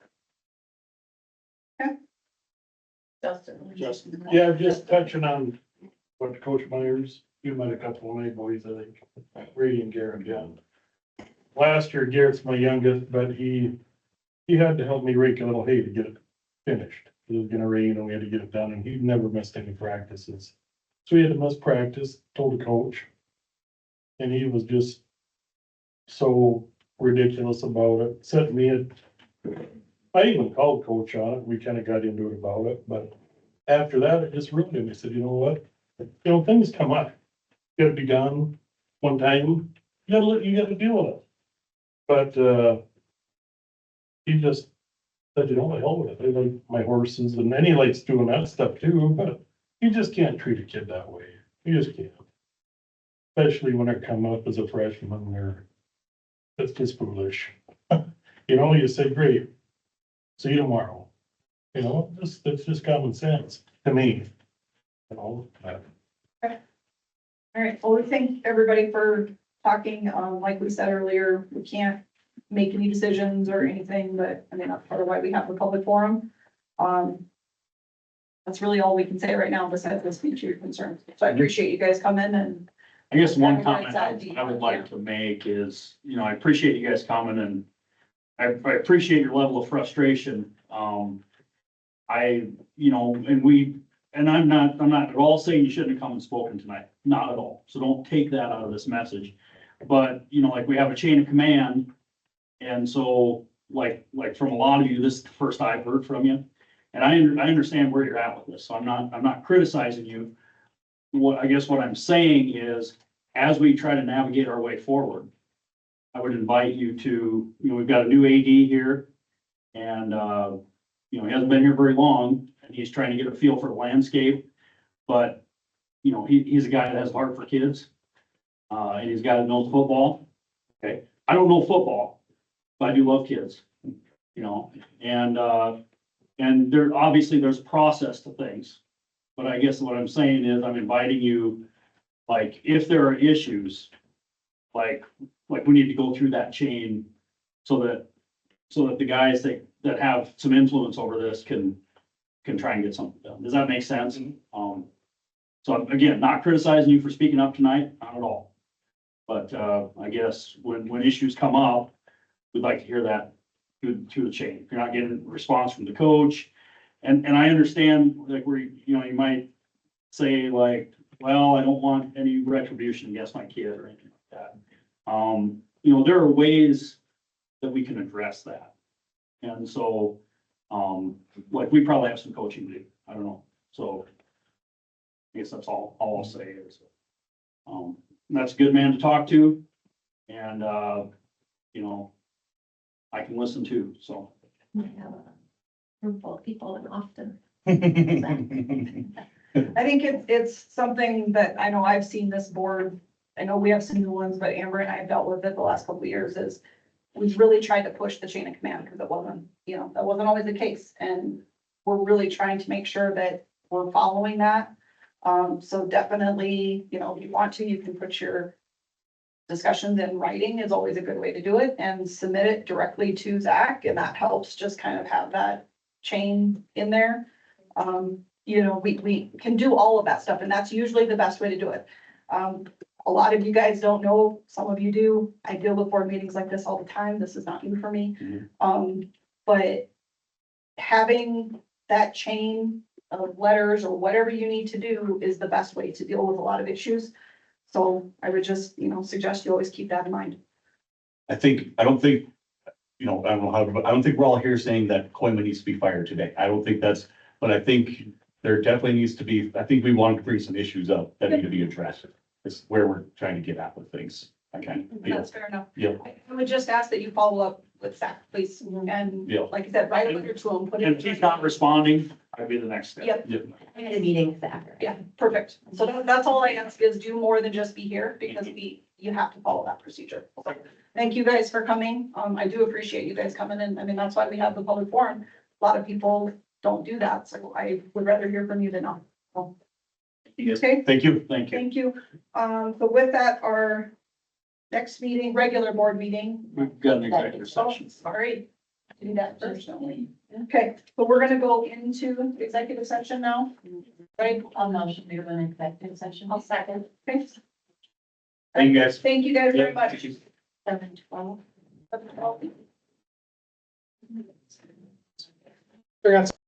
Justin. Yeah, just touching on what Coach Myers, you met a couple of my boys, I think, Brady and Garrett, yeah. Last year, Garrett's my youngest, but he had to help me rake a little hay to get it finished. It was gonna rain and we had to get it done, and he never missed any practices. So we had to miss practice, told the coach. And he was just so ridiculous about it, sent me I even called coach on it, we kinda got into it about it, but after that, it just ruined him. I said, you know what? Things come up. You gotta be gone one time, you gotta deal with it. But, he just said, the hell with it, I like my horses, and then he likes doing that stuff too, but you just can't treat a kid that way, you just can't. Especially when they're coming up as a freshman, that's just foolish. You say, great, see you tomorrow. That's just common sense to me. All right, well, we thank everybody for talking. Like we said earlier, we can't make any decisions or anything, but I mean, that's part of why we have the public forum. That's really all we can say right now besides this speech your concerns. So I appreciate you guys coming and. I guess one comment I would like to make is, I appreciate you guys coming and I appreciate your level of frustration. And I'm not at all saying you shouldn't have come and spoken tonight, not at all. So don't take that out of this message. But, like we have a chain of command. And so like from a lot of you, this is the first I've heard from you. And I understand where you're at with this. So I'm not criticizing you. What I'm saying is, as we try to navigate our way forward, I would invite you to, we've got a new AD here and, he hasn't been here very long and he's trying to get a feel for the landscape. But, he's a guy that has a heart for kids. And he's a guy that knows football. Okay. I don't know football, but I do love kids, and there's a process to things. But I guess what I'm saying is I'm inviting you, like, if there are issues, like we need to go through that chain so that the guys that have some influence over this can try and get something done. Does that make sense? So again, not criticizing you for speaking up tonight, not at all. But, I guess when issues come up, we'd like to hear that through the chain. If you're not getting a response from the coach, and I understand, like, where, you might say like, well, I don't want any retribution against my kid or anything like that. There are ways that we can address that. And so, we probably have some coaching to do. I don't know. So I guess that's all I'll say is, that's a good man to talk to. And, I can listen too, so. We have a room full of people and often. I think it's something that I know I've seen this board. I know we have some new ones, but Amber and I have dealt with it the last couple of years is we've really tried to push the chain of command because it wasn't, that wasn't always the case. And we're really trying to make sure that we're following that. So definitely, if you want to, you can put your discussions in writing is always a good way to do it and submit it directly to Zach. And that helps just kind of have that chain in there. We can do all of that stuff and that's usually the best way to do it. A lot of you guys don't know, some of you do. I deal with board meetings like this all the time. This is not new for me. But having that chain of letters or whatever you need to do is the best way to deal with a lot of issues. So I would just, suggest you always keep that in mind. I don't think we're all here saying that Coleman needs to be fired today. I don't think that's, but I think there definitely needs to be, I think we want to bring some issues up that need to be addressed. It's where we're trying to get at with things. Okay. That's fair enough. Yep. I would just ask that you follow up with staff, please. And Yeah. like I said, write a letter to them, put it. And if he's not responding, I'd be the next step. Yep. I had a meeting with that. Yeah, perfect. So that's all I ask is do more than just be here because you have to follow that procedure. So thank you guys for coming. I do appreciate you guys coming in. I mean, that's why we have the public forum. A lot of people don't do that, so I would rather hear from you than not. So, okay, Thank you. Thank you. thank you. So with that, our next meeting, regular board meeting. We've got an executive session. Oh, sorry. Do that first, don't we? Okay, so we're gonna go into executive session now. Right? I'll motion to go in executive session. I'll second. Okay. Thank you, guys. Thank you guys very much. 7:12. I got